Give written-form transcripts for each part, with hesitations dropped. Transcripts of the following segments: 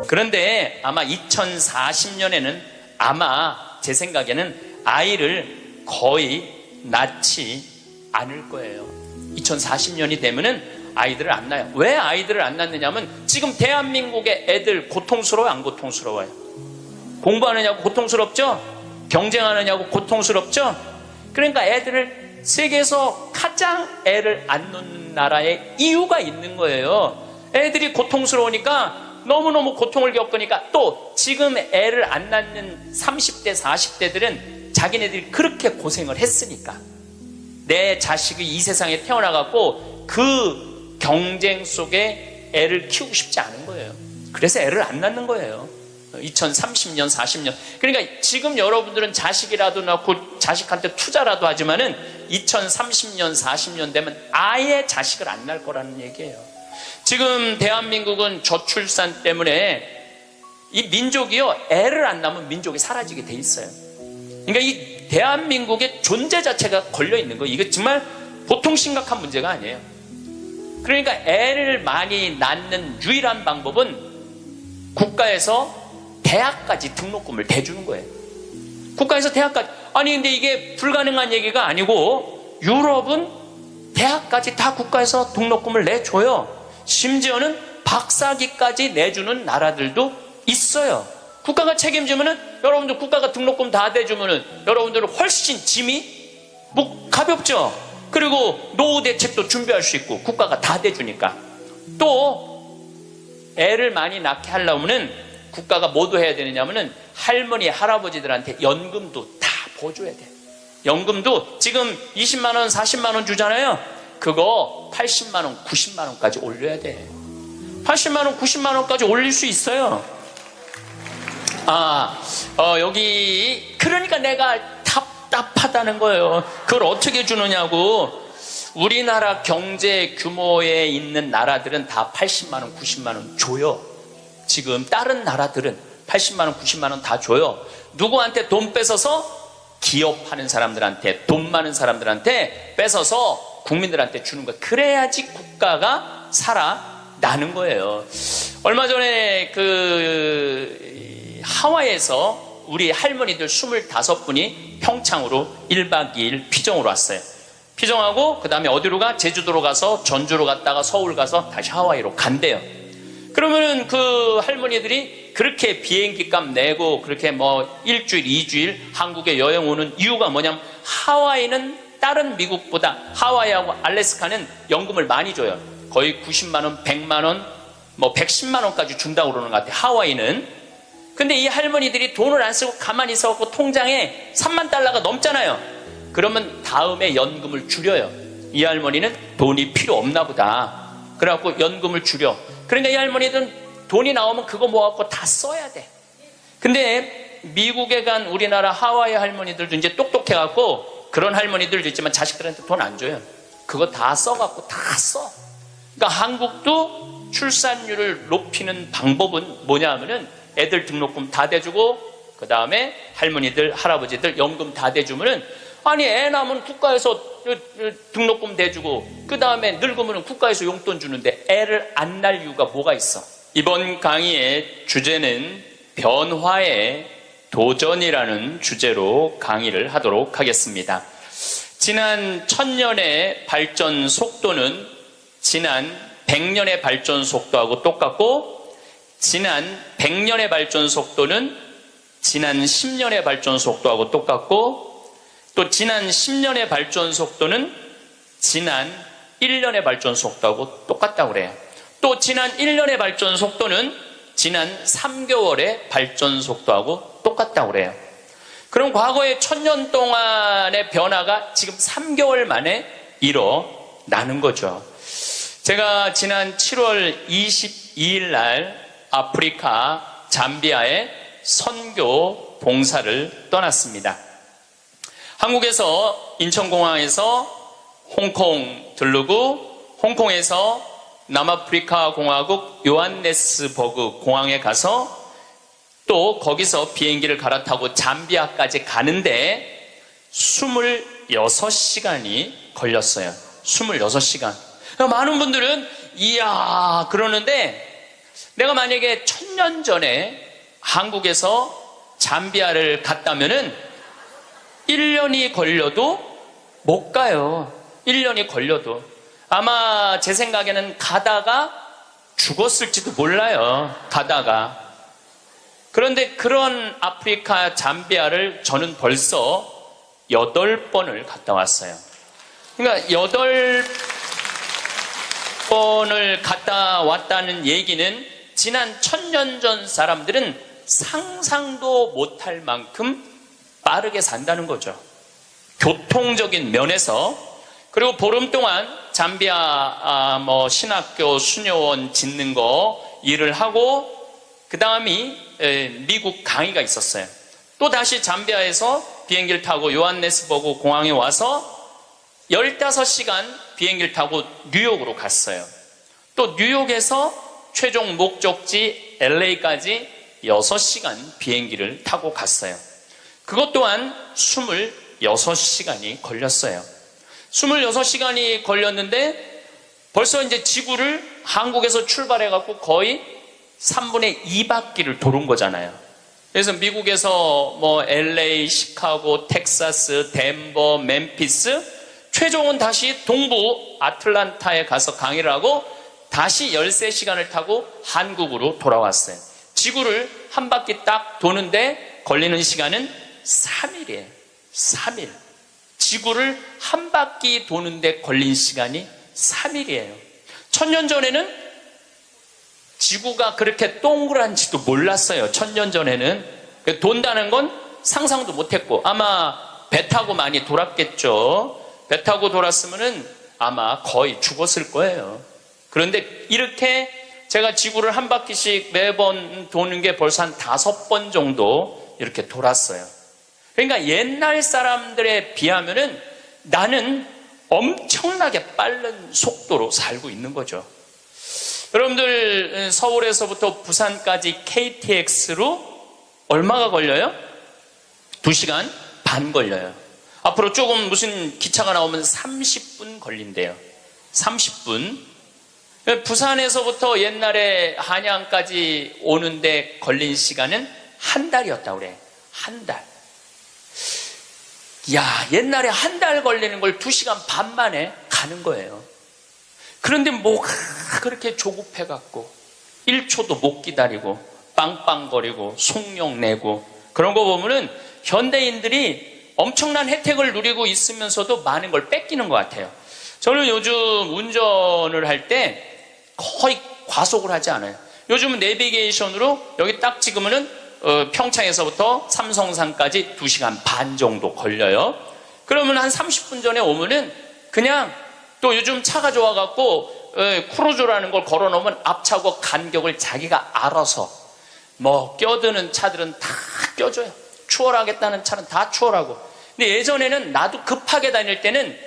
그런데 아마 2040년에는 아마 제 생각에는 아이를 거의 낳지 않을 거예요. 2040년이 되면은 아이들을 안 낳아요. 왜 아이들을 안 낳느냐면 지금 대한민국의 애들 고통스러워요, 안 고통스러워요? 공부하느냐고 고통스럽죠? 경쟁하느냐고 고통스럽죠? 그러니까 애들을 세계에서 가장 애를 안 놓는 나라에 이유가 있는 거예요. 애들이 고통스러우니까 너무너무 고통을 겪으니까, 또 지금 애를 안 낳는 30대 40대들은 자기네들이 그렇게 고생을 했으니까 내 자식이 이 세상에 태어나갖고 그 경쟁 속에 애를 키우고 싶지 않은 거예요. 그래서 애를 안 낳는 거예요. 2030년 40년. 그러니까 지금 여러분들은 자식이라도 낳고 자식한테 투자라도 하지만은 2030년 40년 되면 아예 자식을 안 낳을 거라는 얘기예요. 지금 대한민국은 저출산 때문에 이 민족이요, 애를 안 낳으면 민족이 사라지게 돼 있어요. 그러니까 이 대한민국의 존재 자체가 걸려 있는 거예요. 이게 정말 보통 심각한 문제가 아니에요. 그러니까 애를 많이 낳는 유일한 방법은 국가에서 대학까지 등록금을 대주는 거예요. 국가에서 대학까지. 아니 근데 이게 불가능한 얘기가 아니고 유럽은 대학까지 다 국가에서 등록금을 내줘요. 심지어는 박사기까지 내주는 나라들도 있어요. 국가가 책임지면은, 여러분들 국가가 등록금 다 대주면은 여러분들은 훨씬 짐이 가볍죠. 그리고 노후 대책도 준비할 수 있고 국가가 다 대주니까. 또 애를 많이 낳게 하려면은 국가가 뭐도 해야 되느냐면은 할머니 할아버지들한테 연금도 다 보줘야 돼. 연금도 지금 20만 원 40만 원 주잖아요. 그거 80만 원 90만 원까지 올려야 돼. 80만 원 90만 원까지 올릴 수 있어요. 여기 그러니까 내가 답답하다는 거예요. 그걸 어떻게 주느냐고. 우리나라 경제 규모에 있는 나라들은 다 80만 원 90만 원 줘요. 지금 다른 나라들은 80만 원 90만 원 다 줘요. 누구한테 돈 뺏어서? 기업하는 사람들한테, 돈 많은 사람들한테 뺏어서 국민들한테 주는 거예요. 그래야지 국가가 살아나는 거예요. 얼마 전에 하와이에서 우리 할머니들 25분이 평창으로 1박 2일 피정으로 왔어요. 피정하고 그 다음에 어디로 가? 제주도로 가서 전주로 갔다가 서울 가서 다시 하와이로 간대요. 그러면은 그 할머니들이 그렇게 비행기 값 내고 그렇게 뭐 일주일, 2주일 한국에 여행 오는 이유가 뭐냐면, 하와이는 다른 미국보다, 하와이하고 알래스카는 연금을 많이 줘요. 거의 90만 원, 100만 원, 뭐 110만 원까지 준다고 그러는 것 같아요, 하와이는. 근데 이 할머니들이 돈을 안 쓰고 가만히 있어갖고 통장에 3만 달러가 넘잖아요. 그러면 다음에 연금을 줄여요. 이 할머니는 돈이 필요 없나 보다. 그래갖고 연금을 줄여. 그러니까 이 할머니들은 돈이 나오면 그거 모아갖고 다 써야 돼. 근데 미국에 간 우리나라 하와이 할머니들도 이제 똑똑해갖고, 그런 할머니들도 있지만 자식들한테 돈 안 줘요. 그거 다 써갖고 다 써. 그러니까 한국도 출산율을 높이는 방법은 뭐냐 하면은 애들 등록금 다 대주고, 그 다음에 할머니들 할아버지들 연금 다 대주면은, 아니 애 낳으면 국가에서 등록금 대주고 그 다음에 늙으면 국가에서 용돈 주는데 애를 안 낳을 이유가 뭐가 있어? 이번 강의의 주제는 변화의 도전이라는 주제로 강의를 하도록 하겠습니다. 지난 1000년의 발전 속도는 지난 100년의 발전 속도하고 똑같고, 지난 100년의 발전 속도는 지난 10년의 발전 속도하고 똑같고, 또 지난 10년의 발전 속도는 지난 1년의 발전 속도하고 똑같다고 그래요. 또 지난 1년의 발전 속도는 지난 3개월의 발전 속도하고 똑같다고 그래요. 그럼 과거의 1000년 동안의 변화가 지금 3개월 만에 일어나는 거죠. 제가 지난 7월 22일 날 아프리카 잠비아에 선교 봉사를 떠났습니다. 한국에서 인천공항에서 홍콩 들르고, 홍콩에서 남아프리카 공화국 요한네스버그 공항에 가서 또 거기서 비행기를 갈아타고 잠비아까지 가는데 26시간이 걸렸어요. 26시간. 많은 분들은 이야 그러는데, 내가 만약에 1000년 전에 한국에서 잠비아를 갔다면은 1년이 걸려도 못 가요. 1년이 걸려도. 아마 제 생각에는 가다가 죽었을지도 몰라요. 가다가. 그런데 그런 아프리카 잠비아를 저는 벌써 8번을 갔다 왔어요. 그러니까 8번을 갔다 왔다는 얘기는 지난 1000년 전 사람들은 상상도 못할 만큼 빠르게 산다는 거죠. 교통적인 면에서. 그리고 보름 동안 잠비아 신학교 수녀원 짓는 거 일을 하고 그 다음이 미국 강의가 있었어요. 또 다시 잠비아에서 비행기를 타고 요하네스버그 공항에 와서 15시간 비행기를 타고 뉴욕으로 갔어요. 또 뉴욕에서 최종 목적지 LA까지 6시간 비행기를 타고 갔어요. 그것 또한 26시간이 걸렸어요. 26시간이 걸렸는데 벌써 이제 지구를 한국에서 출발해갖고 거의 3분의 2바퀴를 도는 거잖아요. 그래서 미국에서 LA, 시카고, 텍사스, 덴버, 멤피스, 최종은 다시 동부 아틀란타에 가서 강의를 하고 다시 13시간을 타고 한국으로 돌아왔어요. 지구를 한 바퀴 딱 도는데 걸리는 시간은 3일이에요. 3일. 지구를 한 바퀴 도는데 걸린 시간이 3일이에요. 1000년 전에는 지구가 그렇게 동그란지도 몰랐어요. 1000년 전에는. 돈다는 건 상상도 못했고 아마 배 타고 많이 돌았겠죠. 배 타고 돌았으면은 아마 거의 죽었을 거예요. 그런데 이렇게 제가 지구를 한 바퀴씩 매번 도는 게 벌써 한 5번 정도 이렇게 돌았어요. 그러니까 옛날 사람들에 비하면은 나는 엄청나게 빠른 속도로 살고 있는 거죠. 여러분들 서울에서부터 부산까지 KTX로 얼마가 걸려요? 2시간 반 걸려요. 앞으로 조금 무슨 기차가 나오면 30분 걸린대요. 30분. 부산에서부터 옛날에 한양까지 오는데 걸린 시간은 한 달이었다고 그래. 한 달. 야, 옛날에 한 달 걸리는 걸 2시간 반 만에 가는 거예요. 그런데 뭐가 그렇게 조급해갖고 1초도 못 기다리고 빵빵거리고 속력 내고 그런 거 보면은 현대인들이 엄청난 혜택을 누리고 있으면서도 많은 걸 뺏기는 것 같아요. 저는 요즘 운전을 할 때 거의 과속을 하지 않아요. 요즘은 내비게이션으로 여기 딱 찍으면은 평창에서부터 삼성산까지 2시간 반 정도 걸려요. 그러면 한 30분 전에 오면은 그냥 또 요즘 차가 좋아갖고 크루즈라는 걸 걸어놓으면 앞차고 간격을 자기가 알아서 껴드는 차들은 다 껴줘요. 추월하겠다는 차는 다 추월하고. 근데 예전에는 나도 급하게 다닐 때는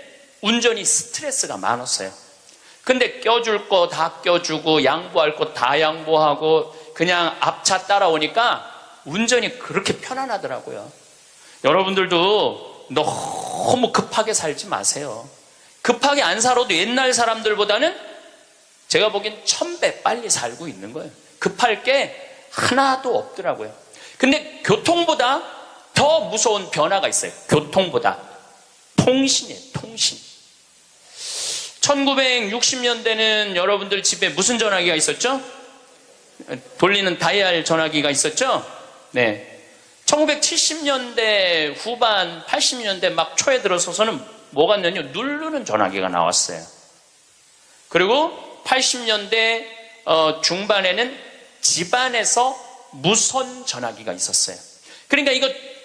운전이 스트레스가 많았어요. 근데 껴줄 거 다 껴주고 양보할 거 다 양보하고 그냥 앞차 따라오니까 운전이 그렇게 편안하더라고요. 여러분들도 너무 급하게 살지 마세요. 급하게 안 살아도 옛날 사람들보다는 제가 보기엔 1000배 빨리 살고 있는 거예요. 급할 게 하나도 없더라고요. 근데 교통보다 더 무서운 변화가 있어요. 교통보다. 통신이에요. 통신. 1960년대는 여러분들 집에 무슨 전화기가 있었죠? 돌리는 다이얼 전화기가 있었죠? 네. 1970년대 후반, 80년대 막 초에 들어서서는 뭐가 있냐면 누르는 전화기가 나왔어요. 그리고 80년대 중반에는 집안에서 무선 전화기가 있었어요. 그러니까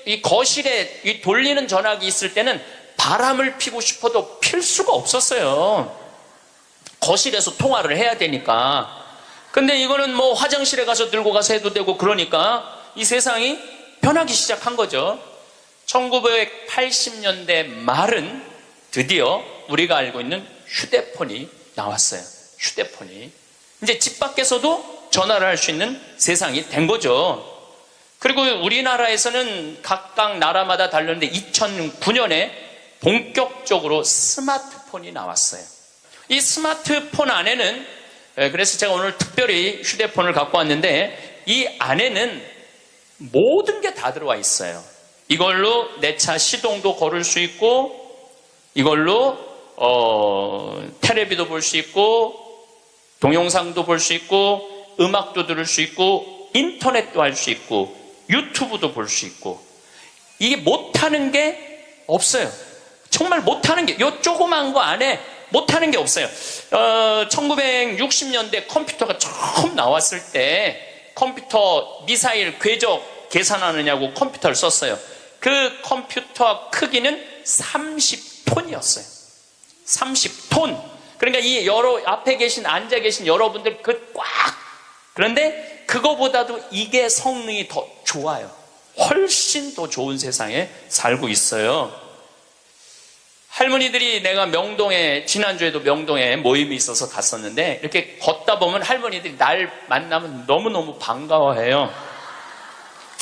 이 거실에 이 돌리는 전화기 있을 때는 바람을 피고 싶어도 필 수가 없었어요. 거실에서 통화를 해야 되니까. 근데 이거는 뭐 화장실에 가서 들고 가서 해도 되고 그러니까 이 세상이 변하기 시작한 거죠. 1980년대 말은 드디어 우리가 알고 있는 휴대폰이 나왔어요. 휴대폰이. 이제 집 밖에서도 전화를 할 수 있는 세상이 된 거죠. 그리고 우리나라에서는 각각 나라마다 다르는데 2009년에 본격적으로 스마트폰이 나왔어요. 이 스마트폰 안에는 그래서 제가 오늘 특별히 휴대폰을 갖고 왔는데 이 안에는 모든 게 다 들어와 있어요. 이걸로 내 차 시동도 걸을 수 있고, 이걸로 텔레비도 볼 수 있고, 동영상도 볼 수 있고, 음악도 들을 수 있고, 인터넷도 할 수 있고, 유튜브도 볼 수 있고, 이게 못하는 게 없어요. 정말 못하는 게, 요 조그만 거 안에 못하는 게 없어요. 1960년대 컴퓨터가 처음 나왔을 때 컴퓨터 미사일 궤적 계산하느냐고 컴퓨터를 썼어요. 그 컴퓨터 크기는 30톤이었어요. 30톤. 그러니까 이 앞에 앉아 계신 여러분들 그런데 그거보다도 이게 성능이 더 좋아요. 훨씬 더 좋은 세상에 살고 있어요. 할머니들이 내가 명동에, 지난주에도 명동에 모임이 있어서 갔었는데 이렇게 걷다 보면 할머니들이 날 만나면 너무너무 반가워해요.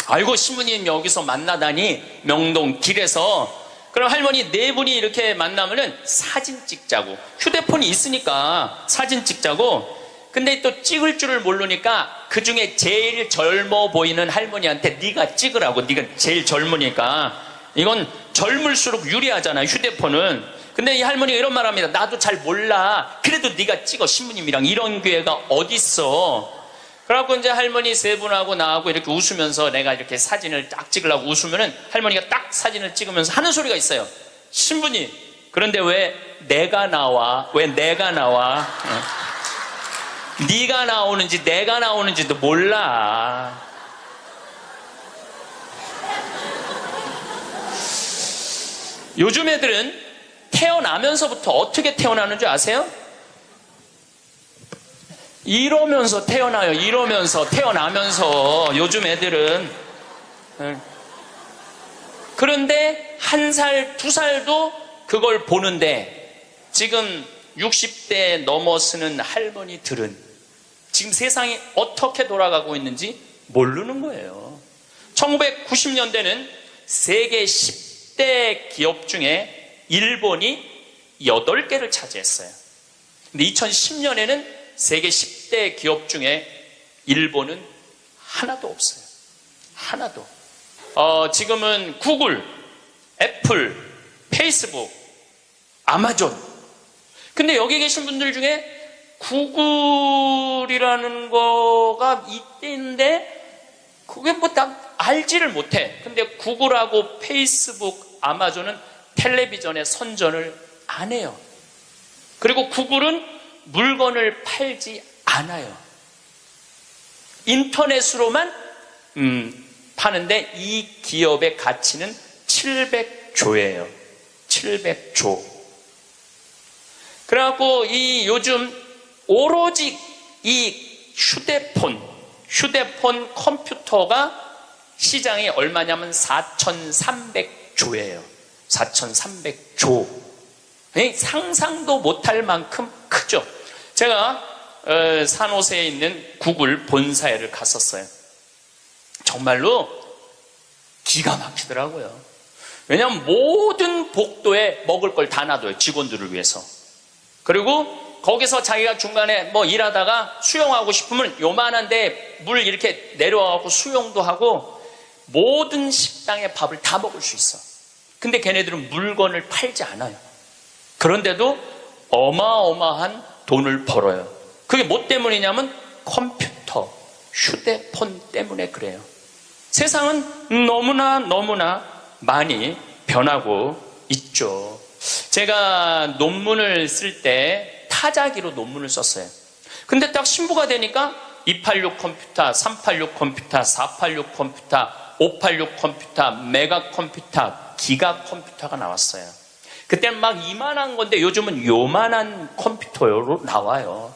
아이고, 신부님 여기서 만나다니, 명동 길에서. 그럼 할머니 네 분이 이렇게 만나면은 사진 찍자고. 휴대폰이 있으니까 사진 찍자고. 근데 또 찍을 줄을 모르니까 그 중에 제일 젊어 보이는 할머니한테 네가 찍으라고. 네가 제일 젊으니까. 이건 젊을수록 유리하잖아, 휴대폰은. 근데 이 할머니가 이런 말 합니다. 나도 잘 몰라. 그래도 네가 찍어, 신부님이랑. 이런 기회가 어딨어. 그래갖고 이제 할머니 세 분하고 나하고 이렇게 웃으면서 내가 이렇게 사진을 딱 찍으려고 웃으면은 할머니가 딱 사진을 찍으면서 하는 소리가 있어요. 신부님, 그런데 왜 내가 나와? 왜 내가 나와? 네가 나오는지 내가 나오는지도 몰라. 요즘 애들은 태어나면서부터 어떻게 태어나는 줄 아세요? 이러면서 태어나요. 이러면서, 태어나면서. 요즘 애들은. 그런데 1살, 2살도 그걸 보는데 지금 60대 넘어서는 할머니들은 지금 세상이 어떻게 돌아가고 있는지 모르는 거예요. 1990년대는 세계 10대 기업 중에 일본이 8개를 차지했어요. 근데 2010년에는 세계 10대 기업 중에 일본은 하나도 없어요. 하나도. 지금은 구글, 애플, 페이스북, 아마존. 근데 여기 계신 분들 중에 구글이라는 거가 있는데 그게 뭐 딱 알지를 못해. 근데 구글하고 페이스북, 아마존은 텔레비전에 선전을 안 해요. 그리고 구글은 물건을 팔지 않아요. 인터넷으로만 파는데 이 기업의 가치는 700조예요. 700조. 그래갖고 이 요즘 오로지 이 휴대폰 컴퓨터가 시장이 얼마냐면 4,300조예요. 4,300조. 상상도 못할 만큼 크죠. 제가 산호세에 있는 구글 본사에를 갔었어요. 정말로 기가 막히더라고요. 왜냐하면 모든 복도에 먹을 걸 다 놔둬요. 직원들을 위해서. 그리고 거기서 자기가 중간에 뭐 일하다가 수영하고 싶으면 요만한데 물 이렇게 내려와갖고 수영도 하고 모든 식당의 밥을 다 먹을 수 있어. 근데 걔네들은 물건을 팔지 않아요. 그런데도 어마어마한 돈을 벌어요. 그게 뭐 때문이냐면 컴퓨터, 휴대폰 때문에 그래요. 세상은 너무나 많이 변하고 있죠. 제가 논문을 쓸 때 타자기로 논문을 썼어요. 근데 딱 신부가 되니까 286 컴퓨터, 386 컴퓨터, 486 컴퓨터, 586 컴퓨터, 메가 컴퓨터, 기가 컴퓨터가 나왔어요. 그때는 막 이만한 건데 요즘은 요만한 컴퓨터로 나와요.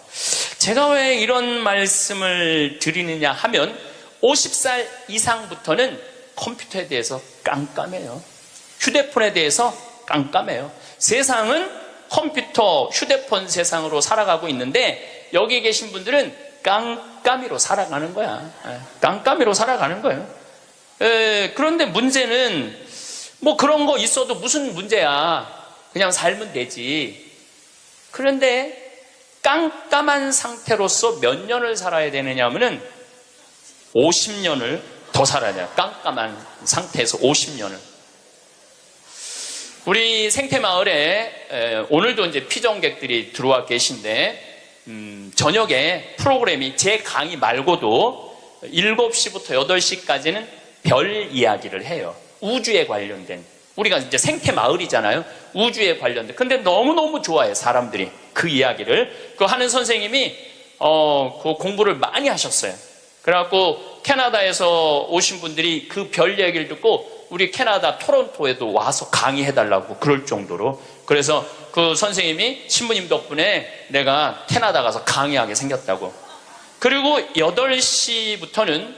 제가 왜 이런 말씀을 드리느냐 하면 50살 이상부터는 컴퓨터에 대해서 깜깜해요. 휴대폰에 대해서 깜깜해요. 세상은 컴퓨터, 휴대폰 세상으로 살아가고 있는데 여기 계신 분들은 깜깜이로 살아가는 거야. 깜깜이로 살아가는 거예요. 그런데 문제는 뭐 그런 거 있어도 무슨 문제야. 그냥 살면 되지. 그런데 깜깜한 상태로서 몇 년을 살아야 되느냐 하면은 50년을 더 살아야 돼요. 깜깜한 상태에서 50년을. 우리 생태마을에 오늘도 이제 피정객들이 들어와 계신데 저녁에 프로그램이 제 강의 말고도 7시부터 8시까지는 별 이야기를 해요. 우주에 관련된. 우리가 이제 생태마을이잖아요. 우주에 관련된. 근데 너무너무 좋아해, 사람들이. 그 이야기를. 그 하는 선생님이, 그 공부를 많이 하셨어요. 그래갖고 캐나다에서 오신 분들이 그 별 얘기를 듣고 우리 캐나다 토론토에도 와서 강의해달라고 그럴 정도로. 그래서 그 선생님이 신부님 덕분에 내가 캐나다 가서 강의하게 생겼다고. 그리고 8시부터는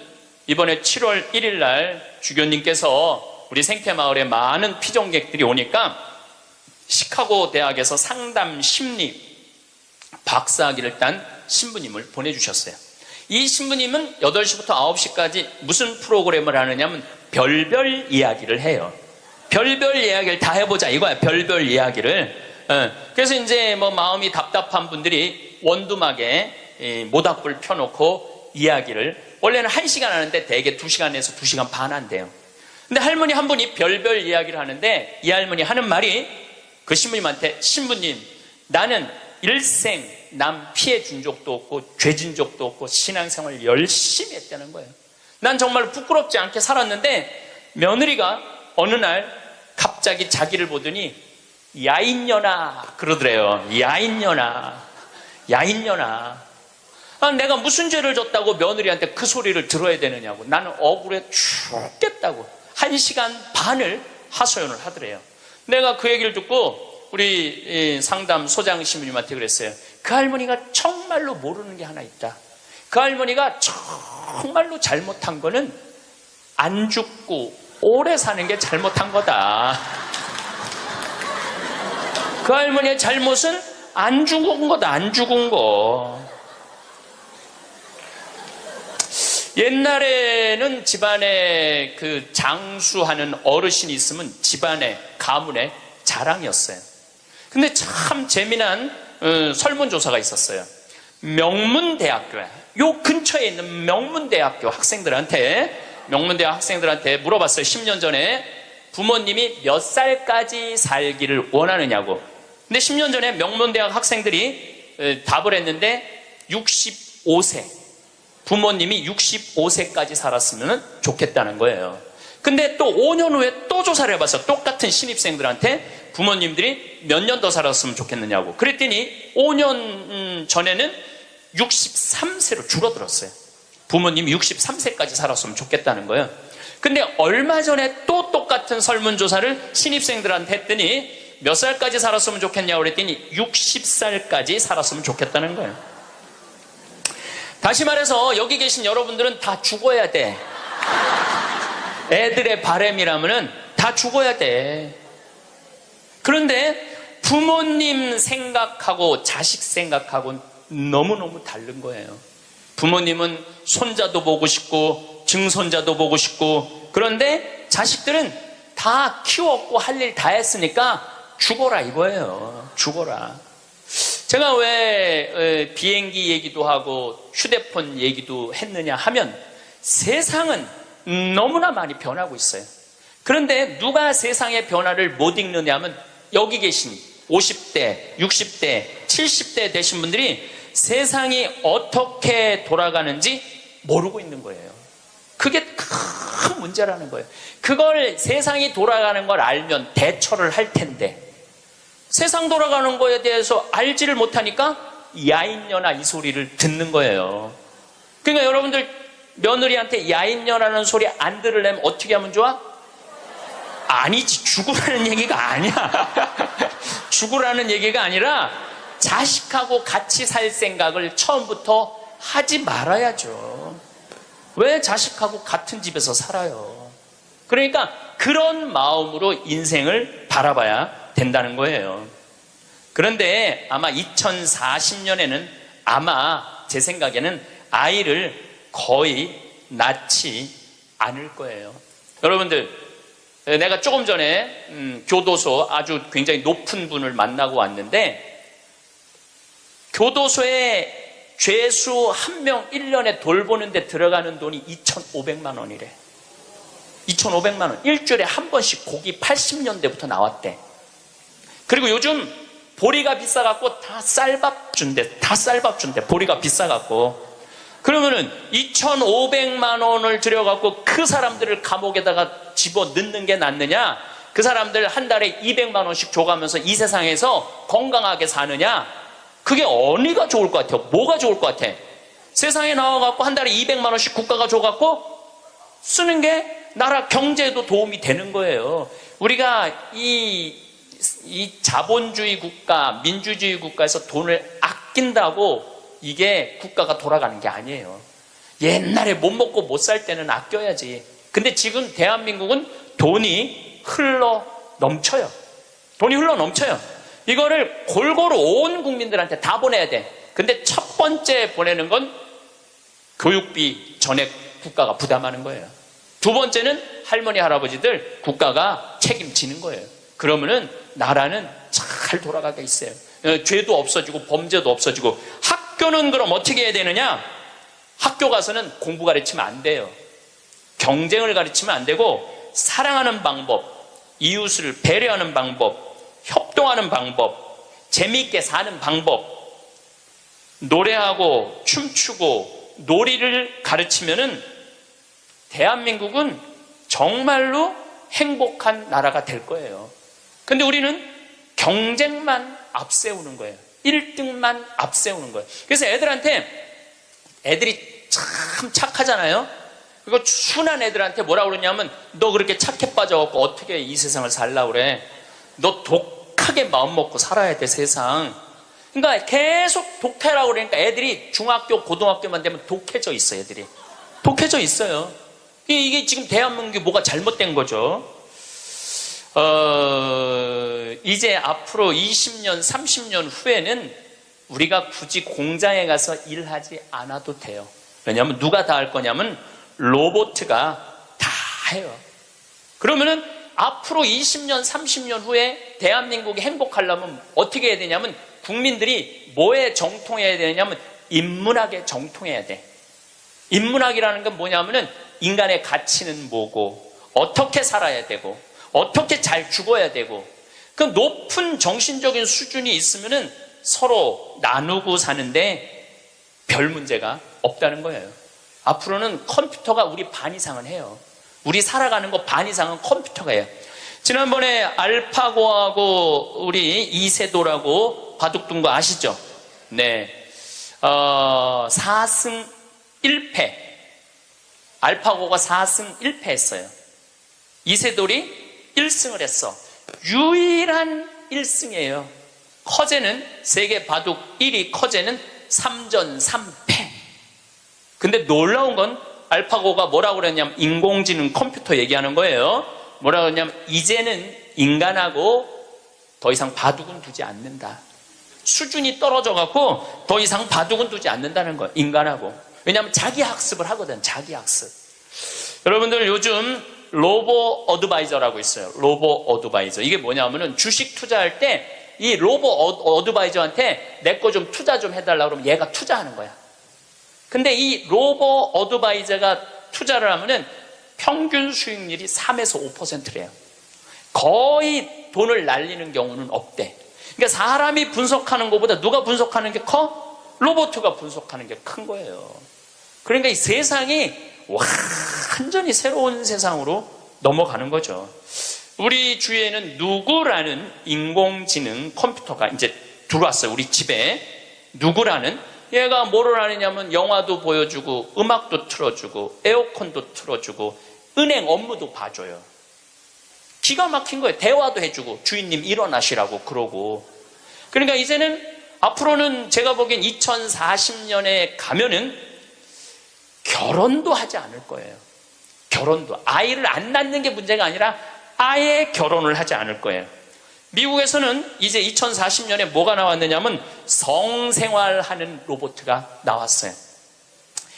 이번에 7월 1일 날 주교님께서 우리 생태마을에 많은 피정객들이 오니까 시카고 대학에서 상담 심리 박사학위를 딴 신부님을 보내주셨어요. 이 신부님은 8시부터 9시까지 무슨 프로그램을 하느냐면 별별 이야기를 해요. 별별 이야기를 다 해보자 이거야. 별별 이야기를. 그래서 이제 뭐 마음이 답답한 분들이 원두막에 모닥불 펴놓고 이야기를, 원래는 1시간 하는데 대개 2시간에서 2시간 반 한대요. 근데 할머니 한 분이 별별 이야기를 하는데 이 할머니 하는 말이 그 신부님한테, 신부님, 나는 일생 남 피해 준 적도 없고 죄 진 적도 없고 신앙생활 열심히 했다는 거예요. 난 정말 부끄럽지 않게 살았는데 며느리가 어느 날 갑자기 자기를 보더니 야인년아 그러더래요. 야인년아, 야인년아. 내가 무슨 죄를 졌다고 며느리한테 그 소리를 들어야 되느냐고. 나는 억울해 죽겠다고 1시간 반을 하소연을 하더래요. 내가 그 얘기를 듣고 우리 상담 소장 신부님한테 그랬어요. 그 할머니가 정말로 모르는 게 하나 있다. 그 할머니가 정말로 잘못한 거는 안 죽고 오래 사는 게 잘못한 거다. 그 할머니의 잘못은 안 죽은 거다. 안 죽은 거. 옛날에는 집안에 그 장수하는 어르신이 있으면 집안의 가문의 자랑이었어요. 근데 참 재미난 설문조사가 있었어요. 명문대학교에, 요 근처에 있는 명문대학교 학생들한테, 명문대학 학생들한테 물어봤어요. 10년 전에 부모님이 몇 살까지 살기를 원하느냐고. 근데 10년 전에 명문대학 학생들이 답을 했는데 65세. 부모님이 65세까지 살았으면 좋겠다는 거예요. 근데 또 5년 후에 또 조사를 해봤어. 똑같은 신입생들한테 부모님들이 몇 년 더 살았으면 좋겠느냐고. 그랬더니 5년 전에는 63세로 줄어들었어요. 부모님이 63세까지 살았으면 좋겠다는 거예요. 근데 얼마 전에 또 똑같은 설문조사를 신입생들한테 했더니 몇 살까지 살았으면 좋겠냐고 그랬더니 60살까지 살았으면 좋겠다는 거예요. 다시 말해서 여기 계신 여러분들은 다 죽어야 돼. 애들의 바람이라면은 다 죽어야 돼. 그런데 부모님 생각하고 자식 생각하고는 너무너무 다른 거예요. 부모님은 손자도 보고 싶고 증손자도 보고 싶고, 그런데 자식들은 다 키웠고 할 일 다 했으니까 죽어라 이거예요. 죽어라. 제가 왜 비행기 얘기도 하고 휴대폰 얘기도 했느냐 하면 세상은 너무나 많이 변하고 있어요. 그런데 누가 세상의 변화를 못 읽느냐 하면 여기 계신 50대, 60대, 70대 되신 분들이 세상이 어떻게 돌아가는지 모르고 있는 거예요. 그게 큰 문제라는 거예요. 그걸 세상이 돌아가는 걸 알면 대처를 할 텐데 세상 돌아가는 거에 대해서 알지를 못하니까 야인년아 이 소리를 듣는 거예요. 그러니까 여러분들 며느리한테 야인년아라는 소리 안 들으려면 어떻게 하면 좋아? 아니지, 죽으라는 얘기가 아니야. 죽으라는 얘기가 아니라 자식하고 같이 살 생각을 처음부터 하지 말아야죠. 왜 자식하고 같은 집에서 살아요? 그러니까 그런 마음으로 인생을 바라봐야 된다는 거예요. 그런데 아마 2040년에는 아마 제 생각에는 아이를 거의 낳지 않을 거예요. 여러분들, 내가 조금 전에 교도소 아주 굉장히 높은 분을 만나고 왔는데 교도소에 죄수 한 명 1년에 돌보는데 들어가는 돈이 2,500만 원이래. 2,500만 원. 일주일에 한 번씩 고기 80년대부터 나왔대. 그리고 요즘 보리가 비싸갖고 다 쌀밥 준대. 다 쌀밥 준대. 보리가 비싸갖고. 그러면은 2,500만 원을 들여갖고 그 사람들을 감옥에다가 집어 넣는 게 낫느냐? 그 사람들 한 달에 200만 원씩 줘가면서 이 세상에서 건강하게 사느냐? 그게 어디가 좋을 것 같아요? 뭐가 좋을 것 같아? 세상에 나와갖고 한 달에 200만 원씩 국가가 줘갖고 쓰는 게 나라 경제에도 도움이 되는 거예요. 우리가 이 자본주의 국가, 민주주의 국가에서 돈을 아낀다고 이게 국가가 돌아가는 게 아니에요. 옛날에 못 먹고 못 살 때는 아껴야지. 근데 지금 대한민국은 돈이 흘러 넘쳐요. 돈이 흘러 넘쳐요. 이거를 골고루 온 국민들한테 다 보내야 돼. 근데 첫 번째 보내는 건 교육비 전액 국가가 부담하는 거예요. 두 번째는 할머니, 할아버지들 국가가 책임지는 거예요. 그러면은 나라는 잘 돌아가게 있어요. 죄도 없어지고 범죄도 없어지고. 학교는 그럼 어떻게 해야 되느냐? 학교 가서는 공부 가르치면 안 돼요. 경쟁을 가르치면 안 되고 사랑하는 방법, 이웃을 배려하는 방법, 협동하는 방법, 재미있게 사는 방법, 노래하고 춤추고 놀이를 가르치면은 대한민국은 정말로 행복한 나라가 될 거예요. 근데 우리는 경쟁만 앞세우는 거예요. 1등만 앞세우는 거예요. 그래서 애들이 참 착하잖아요. 그리고 순한 애들한테 뭐라 그러냐면 너 그렇게 착해 빠져갖고 어떻게 이 세상을 살라고 그래. 너 독하게 마음 먹고 살아야 돼, 세상. 그러니까 계속 독해라고 그러니까 애들이 중학교, 고등학교만 되면 독해져 있어, 애들이. 독해져 있어요. 이게 지금 대한민국이 뭐가 잘못된 거죠. 이제 앞으로 20년, 30년 후에는 우리가 굳이 공장에 가서 일하지 않아도 돼요. 왜냐하면 누가 다 할 거냐면 로봇가 다 해요. 그러면은 앞으로 20년, 30년 후에 대한민국이 행복하려면 어떻게 해야 되냐면 국민들이 뭐에 정통해야 되냐면 인문학에 정통해야 돼. 인문학이라는 건 뭐냐면은 인간의 가치는 뭐고 어떻게 살아야 되고 어떻게 잘 죽어야 되고 그 높은 정신적인 수준이 있으면은 서로 나누고 사는데 별 문제가 없다는 거예요. 앞으로는 컴퓨터가 우리 반 이상은 해요. 우리 살아가는 거 반 이상은 컴퓨터가 해요. 지난번에 알파고하고 우리 이세돌하고 바둑둔 거 아시죠? 네. 4승 1패. 알파고가 4승 1패 했어요. 이세돌이 1승을 했어. 유일한 1승이에요. 커제는 세계 바둑 1위 커제는 3전 3패. 근데 놀라운 건 알파고가 뭐라고 그랬냐면 인공지능 컴퓨터 얘기하는 거예요. 뭐라고 그랬냐면 이제는 인간하고 더 이상 바둑은 두지 않는다. 수준이 떨어져 갖고 더 이상 바둑은 두지 않는다는 거예요. 인간하고. 왜냐하면 자기 학습을 하거든. 자기 학습. 여러분들 요즘 로보 어드바이저라고 있어요. 로보 어드바이저. 이게 뭐냐면은 주식 투자할 때 이 로보 어드바이저한테 내 거 좀 투자 좀 해달라고 그러면 얘가 투자하는 거야. 근데 이 로보 어드바이저가 투자를 하면은 평균 수익률이 3에서 5%래요. 거의 돈을 날리는 경우는 없대. 그러니까 사람이 분석하는 것보다 누가 분석하는 게 커? 로봇가 분석하는 게 큰 거예요. 그러니까 이 세상이 완전히 새로운 세상으로 넘어가는 거죠. 우리 주위에는 누구라는 인공지능 컴퓨터가 이제 들어왔어요. 우리 집에. 누구라는? 얘가 뭐를 하느냐면 영화도 보여주고 음악도 틀어주고 에어컨도 틀어주고 은행 업무도 봐줘요. 기가 막힌 거예요. 대화도 해주고 주인님 일어나시라고 그러고. 그러니까 이제는 앞으로는 제가 보기엔 2040년에 가면은 결혼도 하지 않을 거예요. 결혼도. 아이를 안 낳는 게 문제가 아니라 아예 결혼을 하지 않을 거예요. 미국에서는 이제 2040년에 뭐가 나왔느냐면 성생활하는 로봇가 나왔어요.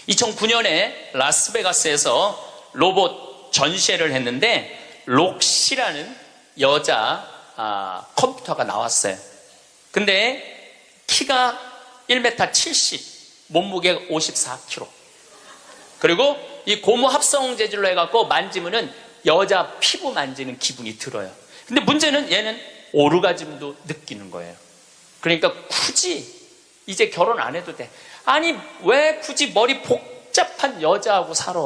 2009년에 라스베가스에서 로봇 전시회를 했는데 록시라는 여자 컴퓨터가 나왔어요. 근데 키가 1m 70, 몸무게가 54kg. 그리고 이 고무 합성 재질로 해갖고 만지면은 여자 피부 만지는 기분이 들어요. 근데 문제는 얘는 오르가즘도 느끼는 거예요. 그러니까 굳이 이제 결혼 안 해도 돼. 아니 왜 굳이 머리 복잡한 여자하고 살아?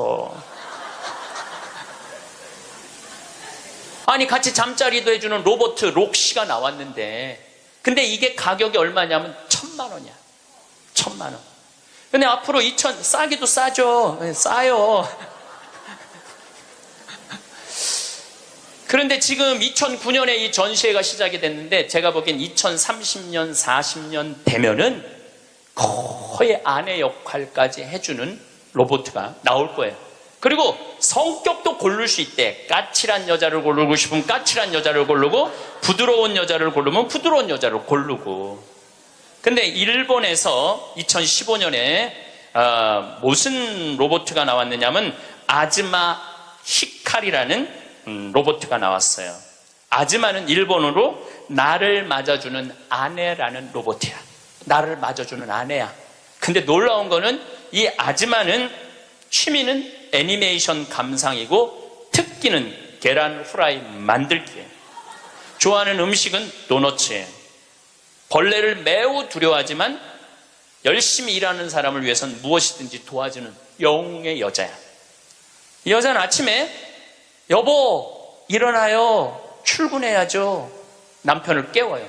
아니 같이 잠자리도 해주는 로봇 록시가 나왔는데, 근데 이게 가격이 얼마냐면 1,000만 원이야. 1,000만 원. 근데 앞으로 싸기도 싸죠. 싸요. 그런데 지금 2009년에 이 전시회가 시작이 됐는데, 제가 보기엔 2030년, 40년 되면은 거의 아내 역할까지 해주는 로봇가 나올 거예요. 그리고 성격도 고를 수 있대. 까칠한 여자를 고르고 싶으면 까칠한 여자를 고르고, 부드러운 여자를 고르면 부드러운 여자를 고르고. 근데 일본에서 2015년에 무슨 로봇가 나왔느냐면 아즈마 히카리라는 로봇가 나왔어요. 아즈마는 일본어로 나를 맞아주는 아내라는 로봇이야. 나를 맞아주는 아내야. 근데 놀라운 거는 이 아즈마는 취미는 애니메이션 감상이고 특기는 계란 후라이 만들기예요. 좋아하는 음식은 도너츠예요. 벌레를 매우 두려워하지만 열심히 일하는 사람을 위해서는 무엇이든지 도와주는 영웅의 여자야. 이 여자는 아침에 여보 일어나요, 출근해야죠, 남편을 깨워요.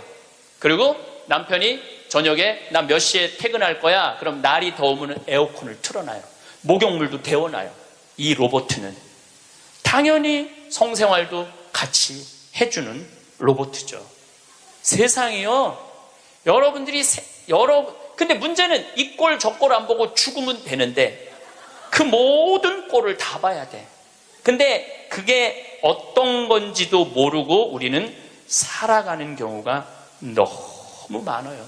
그리고 남편이 저녁에 나 몇 시에 퇴근할 거야, 그럼 날이 더우면 에어컨을 틀어놔요. 목욕물도 데워놔요. 이 로봇은 당연히 성생활도 같이 해주는 로봇이죠. 세상이요, 여러분들이 근데 문제는 이 꼴 저 꼴 안 보고 죽으면 되는데 그 모든 꼴을 다 봐야 돼. 근데 그게 어떤 건지도 모르고 우리는 살아가는 경우가 너무 많아요.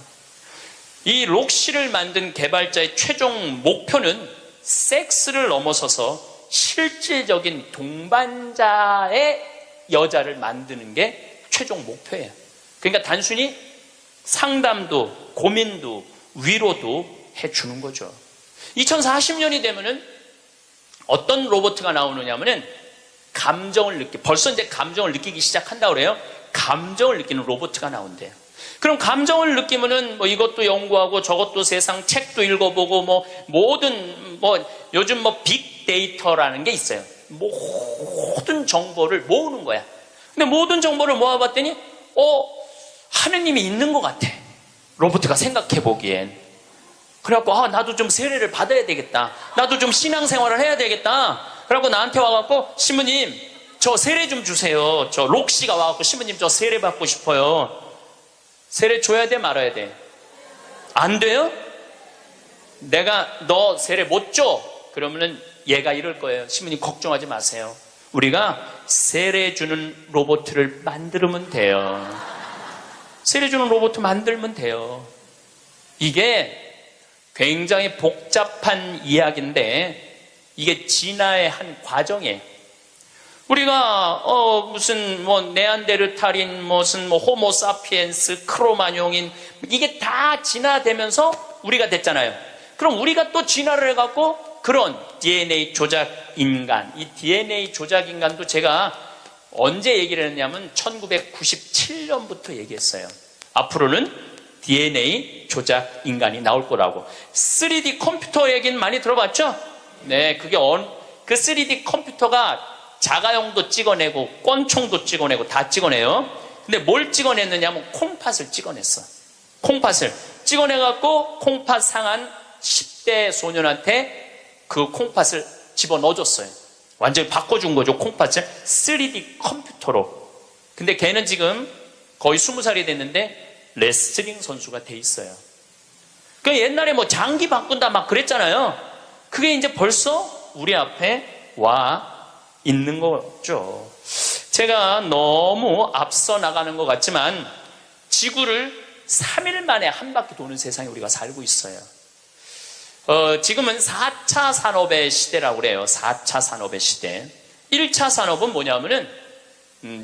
이 록시를 만든 개발자의 최종 목표는 섹스를 넘어서서 실질적인 동반자의 여자를 만드는 게 최종 목표예요. 그러니까 단순히 상담도 고민도 위로도 해주는 거죠. 2040년이 되면은 어떤 로봇가 나오느냐면은 벌써 이제 감정을 느끼기 시작한다고 그래요. 감정을 느끼는 로봇가 나온대요. 그럼 감정을 느끼면은 뭐 이것도 연구하고 저것도 세상 책도 읽어보고 모든 요즘 빅데이터라는 게 있어요. 모든 정보를 모으는 거야. 근데 모든 정보를 모아봤더니 하느님이 있는 것 같아. 로봇가 생각해 보기엔. 그래갖고 나도 좀 세례를 받아야 되겠다. 나도 좀 신앙생활을 해야 되겠다. 그래갖고 나한테 와갖고 신부님 저 세례 좀 주세요. 저 록시가 와갖고 신부님 저 세례 받고 싶어요. 세례 줘야 돼 말아야 돼? 안 돼요? 내가 너 세례 못 줘. 그러면은 얘가 이럴 거예요. 신부님 걱정하지 마세요. 우리가 세례 주는 로봇을 만들면 돼요. 세례 주는 로봇 만들면 돼요. 이게 굉장히 복잡한 이야기인데 이게 진화의 한 과정이에요. 우리가 무슨 네안데르탈인, 무슨 호모사피엔스, 크로마뇽인, 이게 다 진화되면서 우리가 됐잖아요. 그럼 우리가 또 진화를 해갖고 그런 DNA 조작 인간, 이 DNA 조작 인간도 제가 언제 얘기를 했냐면 1997년부터 얘기했어요. 앞으로는 DNA 조작 인간이 나올 거라고. 3D 컴퓨터 얘기는 많이 들어봤죠? 네, 그 3D 컴퓨터가 자가용도 찍어내고 권총도 찍어내고 다 찍어내요. 근데 뭘 찍어냈느냐면 콩팥을 찍어냈어. 콩팥을 찍어내갖고 콩팥 상한 10대 소년한테 그 콩팥을 집어넣어줬어요. 완전히 바꿔준 거죠. 콩팥을 3D 컴퓨터로. 근데 걔는 지금 거의 20살이 됐는데 레슬링 선수가 돼 있어요. 그 옛날에 장기 바꾼다 막 그랬잖아요. 그게 이제 벌써 우리 앞에 와 있는 거죠. 제가 너무 앞서 나가는 것 같지만 지구를 3일 만에 한 바퀴 도는 세상에 우리가 살고 있어요. 지금은 4차 산업의 시대라고 그래요. 4차 산업의 시대. 1차 산업은 뭐냐면은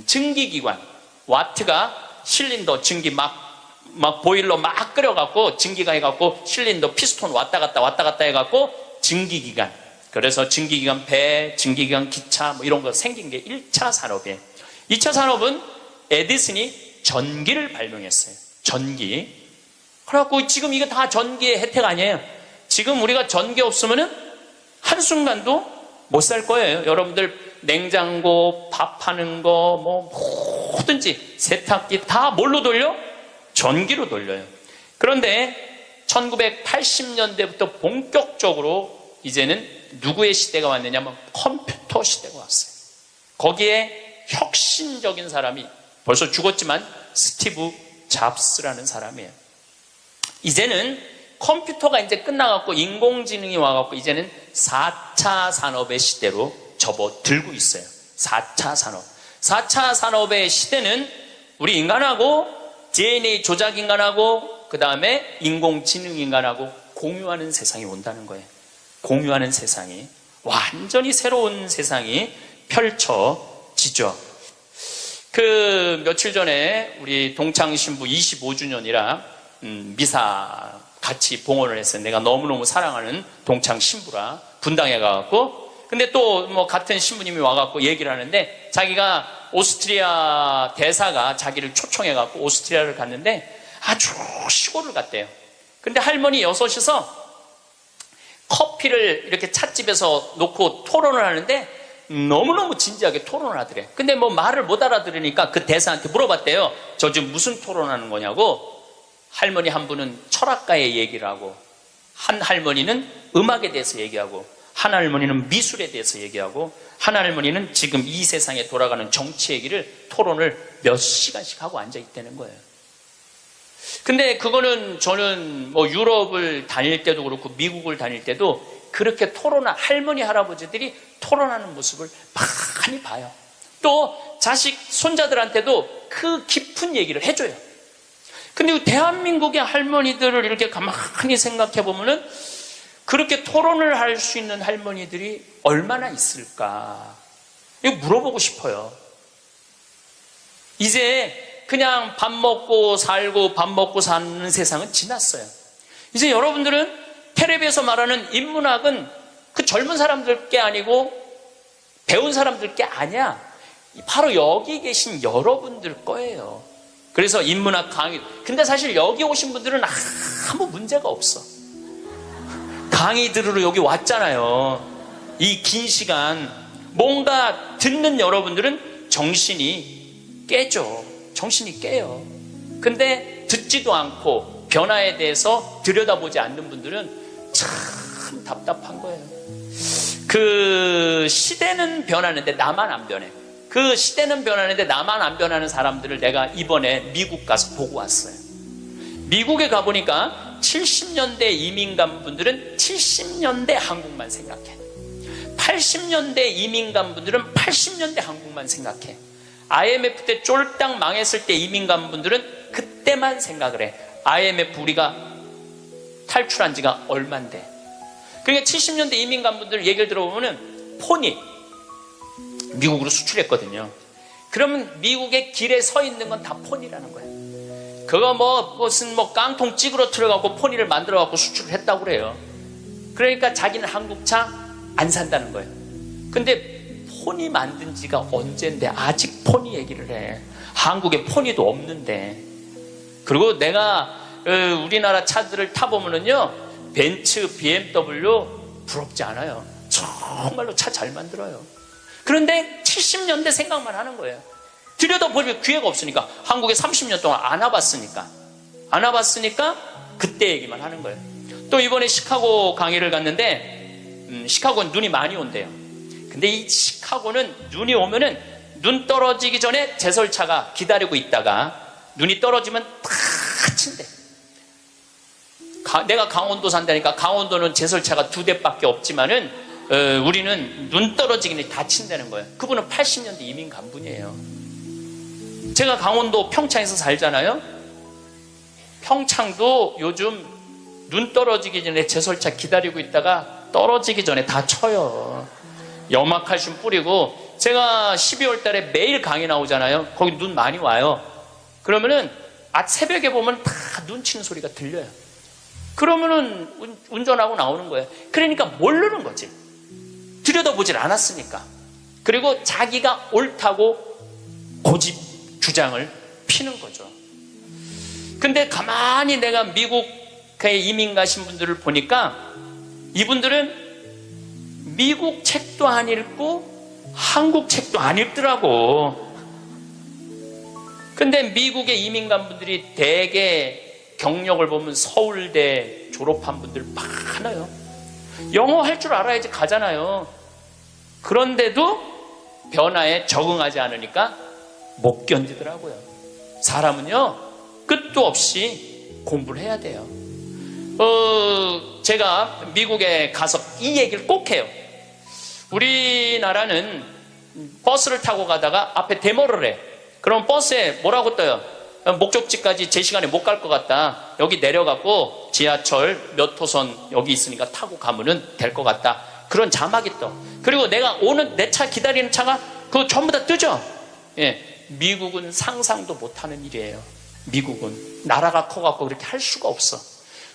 증기기관, 와트가 실린더 증기 막 막 보일러 막 끓여갖고 증기가 해갖고 실린더 피스톤 왔다 갔다 해갖고 증기기관. 그래서 증기기관 배, 증기기관 기차 뭐 이런 거 생긴 게 1차 산업이에요. 2차 산업은 에디슨이 전기를 발명했어요. 전기. 그래갖고 지금 이거 다 전기의 혜택 아니에요. 지금 우리가 전기 없으면은 한순간도 못 살 거예요. 여러분들 냉장고, 밥하는 거, 뭐 뭐든지 세탁기 다 뭘로 돌려? 전기로 돌려요. 그런데 1980년대부터 본격적으로 이제는 누구의 시대가 왔느냐면 컴퓨터 시대가 왔어요. 거기에 혁신적인 사람이 벌써 죽었지만 스티브 잡스라는 사람이에요. 이제는 컴퓨터가 이제 끝나갖고 인공지능이 와갖고 이제는 4차 산업의 시대로 접어들고 있어요. 4차 산업. 4차 산업의 시대는 우리 인간하고 DNA 조작 인간하고 그 다음에 인공지능 인간하고 공유하는 세상이 온다는 거예요. 공유하는 세상이. 완전히 새로운 세상이 펼쳐지죠. 그 며칠 전에 우리 동창신부 25주년이라 미사 같이 봉헌을 했어요. 내가 너무너무 사랑하는 동창신부라 분당에 가갖고 근데 또 뭐 같은 신부님이 와갖고 얘기를 하는데 자기가 오스트리아 대사가 자기를 초청해갖고 오스트리아를 갔는데 아주 시골을 갔대요. 근데 할머니 6이서 커피를 이렇게 찻집에서 놓고 토론을 하는데 너무너무 진지하게 토론을 하더래. 근데 뭐 말을 못 알아들으니까 그 대사한테 물어봤대요. 저 지금 무슨 토론하는 거냐고. 할머니 한 분은 철학가의 얘기를 하고 한 할머니는 음악에 대해서 얘기하고 한 할머니는 미술에 대해서 얘기하고 한 할머니는 지금 이 세상에 돌아가는 정치 얘기를 토론을 몇 시간씩 하고 앉아있다는 거예요. 근데 그거는 저는 뭐 유럽을 다닐 때도 그렇고 미국을 다닐 때도 그렇게 할머니 할아버지들이 토론하는 모습을 많이 봐요. 또 자식 손자들한테도 그 깊은 얘기를 해줘요. 근데 대한민국의 할머니들을 이렇게 가만히 생각해 보면은 그렇게 토론을 할 수 있는 할머니들이 얼마나 있을까? 이거 물어보고 싶어요. 이제 그냥 밥 먹고 살고 밥 먹고 사는 세상은 지났어요. 이제 여러분들은 텔레비에서 말하는 인문학은 그 젊은 사람들 게 아니고 배운 사람들 게 아니야. 바로 여기 계신 여러분들 거예요. 그래서 인문학 강의. 근데 사실 여기 오신 분들은 아무 문제가 없어. 강의 들으러 여기 왔잖아요. 이 긴 시간. 뭔가 듣는 여러분들은 정신이 깨죠. 정신이 깨요. 근데 듣지도 않고 변화에 대해서 들여다보지 않는 분들은 참 답답한 거예요. 그 시대는 변하는데 나만 안 변해. 그 시대는 변하는데 나만 안 변하는 사람들을 내가 이번에 미국 가서 보고 왔어요. 미국에 가보니까 70년대 이민 간 분들은 70년대 한국만 생각해. 80년대 이민 간 분들은 80년대 한국만 생각해. IMF 때 쫄딱 망했을 때 이민 간 분들은 그때만 생각을 해. IMF 우리가 탈출한 지가 얼만데. 그러니까 70년대 이민 간 분들 얘기를 들어보면은 폰이 미국으로 수출했거든요. 그러면 미국의 길에 서 있는 건 다 폰이라는 거예요. 그거 무슨 깡통 찌그러뜨려갖고 폰이를 만들어갖고 수출을 했다고 그래요. 그러니까 자기는 한국차 안 산다는 거예요. 근데 폰이 만든 지가 언젠데 아직 폰이 얘기를 해. 한국에 폰이도 없는데. 그리고 내가 우리나라 차들을 타보면은요, 벤츠, BMW 부럽지 않아요. 정말로 차 잘 만들어요. 그런데 70년대 생각만 하는 거예요. 들여다보면 기회가 없으니까. 한국에 30년 동안 안 와봤으니까 그때 얘기만 하는 거예요. 또 이번에 시카고 강의를 갔는데 시카고는 눈이 많이 온대요. 근데 이 시카고는 눈이 오면은 눈 떨어지기 전에 제설차가 기다리고 있다가 눈이 떨어지면 다 친대. 내가 강원도 산다니까 강원도는 제설차가 2대밖에 없지만은 우리는 눈 떨어지기 전에 다 친다는 거예요. 그분은 80년대 이민 간 분이에요. 제가 강원도 평창에서 살잖아요. 평창도 요즘 눈 떨어지기 전에 제설차 기다리고 있다가 떨어지기 전에 다 쳐요. 염화칼슘 뿌리고. 제가 12월 달에 매일 강의 나오잖아요. 거기 눈 많이 와요. 그러면은 새벽에 보면 다 눈 치는 소리가 들려요. 그러면은 운전하고 나오는 거예요. 그러니까 모르는 거지. 들여다보질 않았으니까. 그리고 자기가 옳다고 고집 주장을 피는 거죠. 근데 가만히 내가 미국에 이민 가신 분들을 보니까 이분들은 미국 책도 안 읽고 한국 책도 안 읽더라고. 근데 미국에 이민 간 분들이 대개 경력을 보면 서울대 졸업한 분들 많아요. 영어 할 줄 알아야지 가잖아요. 그런데도 변화에 적응하지 않으니까 못 견디더라고요. 사람은요, 끝도 없이 공부를 해야 돼요. 제가 미국에 가서 이 얘기를 꼭 해요. 우리나라는 버스를 타고 가다가 앞에 데모를 해. 그럼 버스에 뭐라고 떠요? 목적지까지 제 시간에 못 갈 것 같다. 여기 내려가고 지하철 몇 호선 여기 있으니까 타고 가면은 될 것 같다. 그런 자막이 떠. 그리고 내가 오는 내 차 기다리는 차가 그거 전부 다 뜨죠? 예. 미국은 상상도 못하는 일이에요. 미국은 나라가 커갖고 그렇게 할 수가 없어.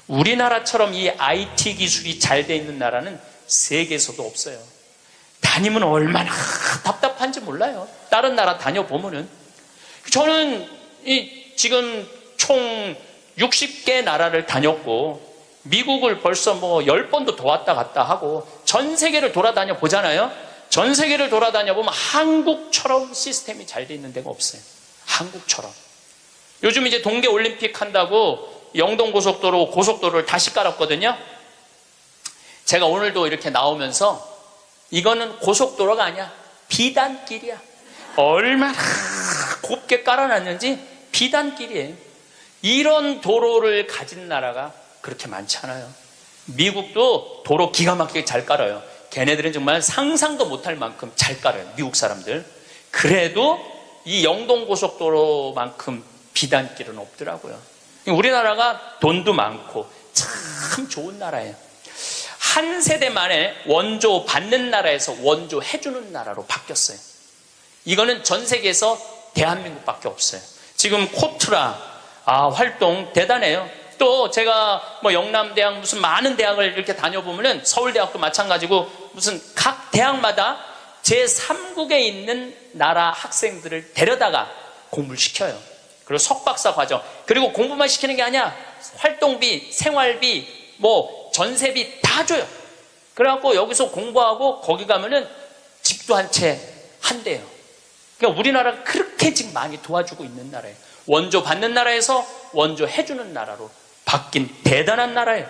우리나라처럼 이 IT 기술이 잘 돼 있는 나라는 세계에서도 없어요. 다니면 얼마나 답답한지 몰라요. 다른 나라 다녀보면은. 저는 지금 총 60개 나라를 다녔고 미국을 벌써 뭐 10번도 더 왔다 갔다 하고 전 세계를 돌아다녀 보잖아요. 전 세계를 돌아다녀 보면 한국처럼 시스템이 잘 돼 있는 데가 없어요. 한국처럼. 요즘 이제 동계올림픽 한다고 영동고속도로 고속도로를 다시 깔았거든요. 제가 오늘도 이렇게 나오면서 이거는 고속도로가 아니야. 비단길이야. 얼마나 곱게 깔아놨는지 비단길이에요. 이런 도로를 가진 나라가 그렇게 많지 않아요. 미국도 도로 기가 막히게 잘 깔아요. 걔네들은 정말 상상도 못할 만큼 잘 깔아요. 미국 사람들. 그래도 이 영동고속도로만큼 비단길은 없더라고요. 우리나라가 돈도 많고 참 좋은 나라예요. 한 세대 만에 원조 받는 나라에서 원조 해주는 나라로 바뀌었어요. 이거는 전 세계에서 대한민국밖에 없어요. 지금 코트라 활동 대단해요. 또 제가 뭐 영남대학 무슨 많은 대학을 이렇게 다녀보면은 서울대학도 마찬가지고 무슨 각 대학마다 제3국에 있는 나라 학생들을 데려다가 공부를 시켜요. 그리고 석박사 과정. 그리고 공부만 시키는 게 아니야. 활동비, 생활비, 뭐 전세비 다 줘요. 그래갖고 여기서 공부하고 거기 가면은 집도 한 채 한대요. 그러니까 우리나라가 그렇게 지금 많이 도와주고 있는 나라예요. 원조 받는 나라에서 원조 해주는 나라로 바뀐 대단한 나라예요.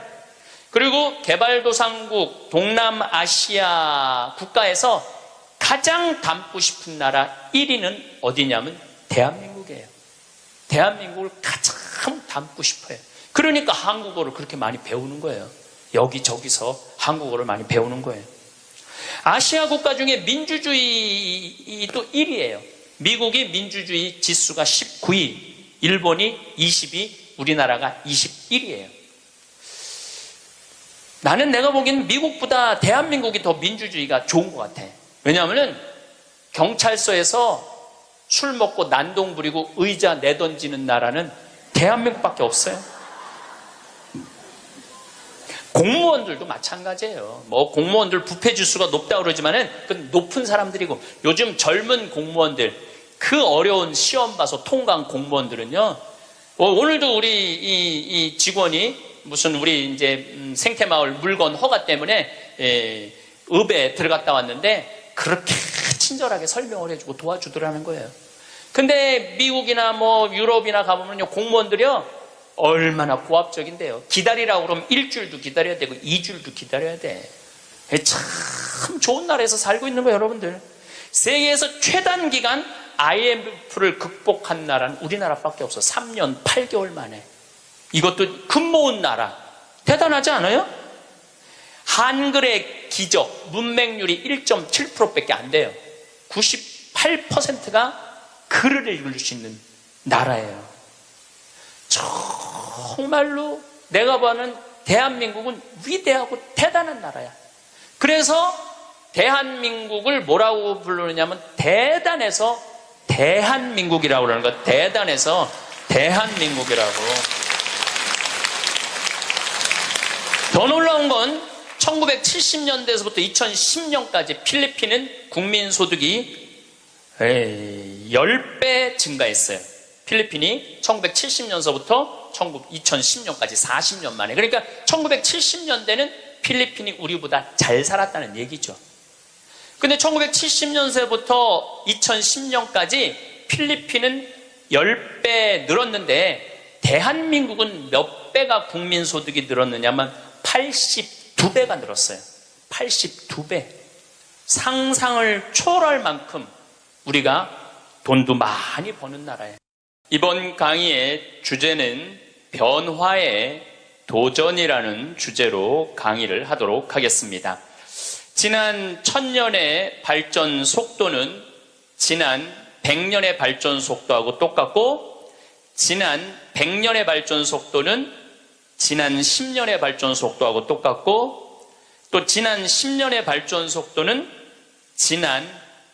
그리고 개발도상국 동남아시아 국가에서 가장 닮고 싶은 나라 1위는 어디냐면 대한민국이에요. 대한민국을 가장 닮고 싶어요. 그러니까 한국어를 그렇게 많이 배우는 거예요. 여기저기서 한국어를 많이 배우는 거예요. 아시아 국가 중에 민주주의도 1위예요. 미국이 민주주의 지수가 19위, 일본이 20위, 우리나라가 21위예요. 나는 내가 보기엔 미국보다 대한민국이 더 민주주의가 좋은 것 같아. 왜냐하면 경찰서에서 술 먹고 난동 부리고 의자 내던지는 나라는 대한민국밖에 없어요. 공무원들도 마찬가지예요. 뭐 공무원들 부패 지수가 높다고 그러지만은 그 높은 사람들이고 요즘 젊은 공무원들 그 어려운 시험 봐서 통과한 공무원들은요. 오늘도 우리 이 직원이 무슨 우리 이제 생태마을 물건 허가 때문에 읍에 들어갔다 왔는데 그렇게 친절하게 설명을 해주고 도와주더라는 거예요. 근데 미국이나 뭐 유럽이나 가보면요 공무원들이요 얼마나 고압적인데요. 기다리라고 그러면 일주일도 기다려야 되고 2주일도 기다려야 돼. 참 좋은 나라에서 살고 있는 거예요, 여러분들. 세계에서 최단 기간 IMF를 극복한 나라는 우리나라밖에 없어. 3년 8개월 만에. 이것도 금 모은 나라. 대단하지 않아요? 한글의 기적, 문맹률이 1.7%밖에 안 돼요. 98%가 글을 읽을 수 있는 나라예요. 정말로 내가 보는 대한민국은 위대하고 대단한 나라야. 그래서 대한민국을 뭐라고 부르느냐면 대단해서 대한민국이라고 그러는 거야. 대단해서 대한민국이라고. 더 놀라운 건 1970년대에서부터 2010년까지 필리핀은 국민소득이 10배 증가했어요. 필리핀이 1970년서부터 2010년까지 40년 만에. 그러니까 1970년대는 필리핀이 우리보다 잘 살았다는 얘기죠. 근데 1970년서부터 2010년까지 필리핀은 10배 늘었는데 대한민국은 몇 배가 국민소득이 늘었느냐면 82배가 늘었어요. 82배. 상상을 초월할 만큼 우리가 돈도 많이 버는 나라예요. 이번 강의의 주제는 변화의 도전이라는 주제로 강의를 하도록 하겠습니다. 지난 1000년의 발전 속도는 지난 100년의 발전 속도하고 똑같고, 지난 100년의 발전 속도는 지난 10년의 발전 속도하고 똑같고, 또 지난 10년의 발전 속도는 지난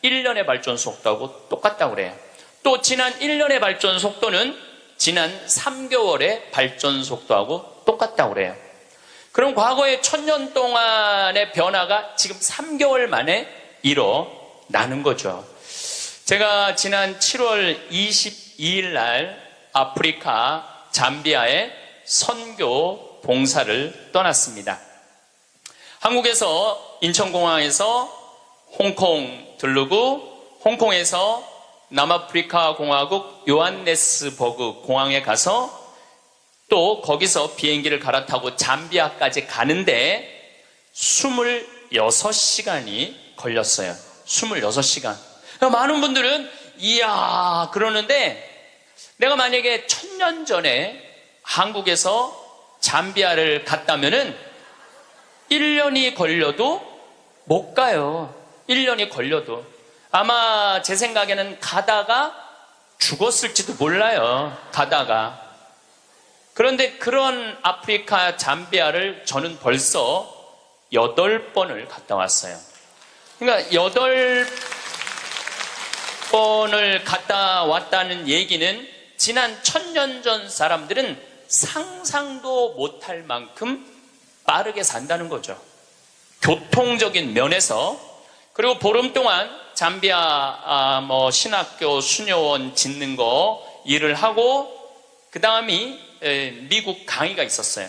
1년의 발전 속도하고 똑같다고 그래요. 또 지난 1년의 발전 속도는 지난 3개월의 발전 속도하고 똑같다고 그래요. 그럼 과거의 1000년 동안의 변화가 지금 3개월 만에 일어나는 거죠. 제가 지난 7월 22일 날 아프리카 잠비아에 선교 봉사를 떠났습니다. 한국에서 인천공항에서 홍콩 들르고, 홍콩에서 남아프리카 공화국 요한네스버그 공항에 가서 또 거기서 비행기를 갈아타고 잠비아까지 가는데 26시간이 걸렸어요. 26시간. 많은 분들은 이야 그러는데, 내가 만약에 1000년 전에 한국에서 잠비아를 갔다면은 1년이 걸려도 못 가요. 1년이 걸려도. 아마 제 생각에는 가다가 죽었을지도 몰라요. 가다가. 그런데 그런 아프리카 잠비아를 저는 벌써 8번을 갔다 왔어요. 그러니까 8번을 갔다 왔다는 얘기는 지난 1000년 전 사람들은 상상도 못할 만큼 빠르게 산다는 거죠. 교통적인 면에서. 그리고 보름 동안 잠비아 신학교 수녀원 짓는 거 일을 하고, 그 다음이 미국 강의가 있었어요.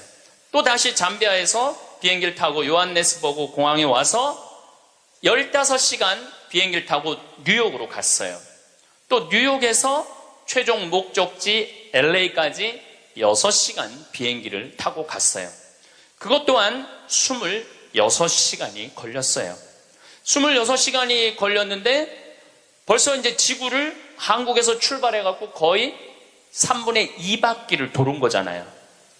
또 다시 잠비아에서 비행기를 타고 요한네스버그 공항에 와서 15시간 비행기를 타고 뉴욕으로 갔어요. 또 뉴욕에서 최종 목적지 LA까지 6시간 비행기를 타고 갔어요. 그것 또한 26시간이 걸렸어요. 26시간이 걸렸는데 벌써 이제 지구를 한국에서 출발해갖고 거의 3분의 2바퀴를 도는 거잖아요.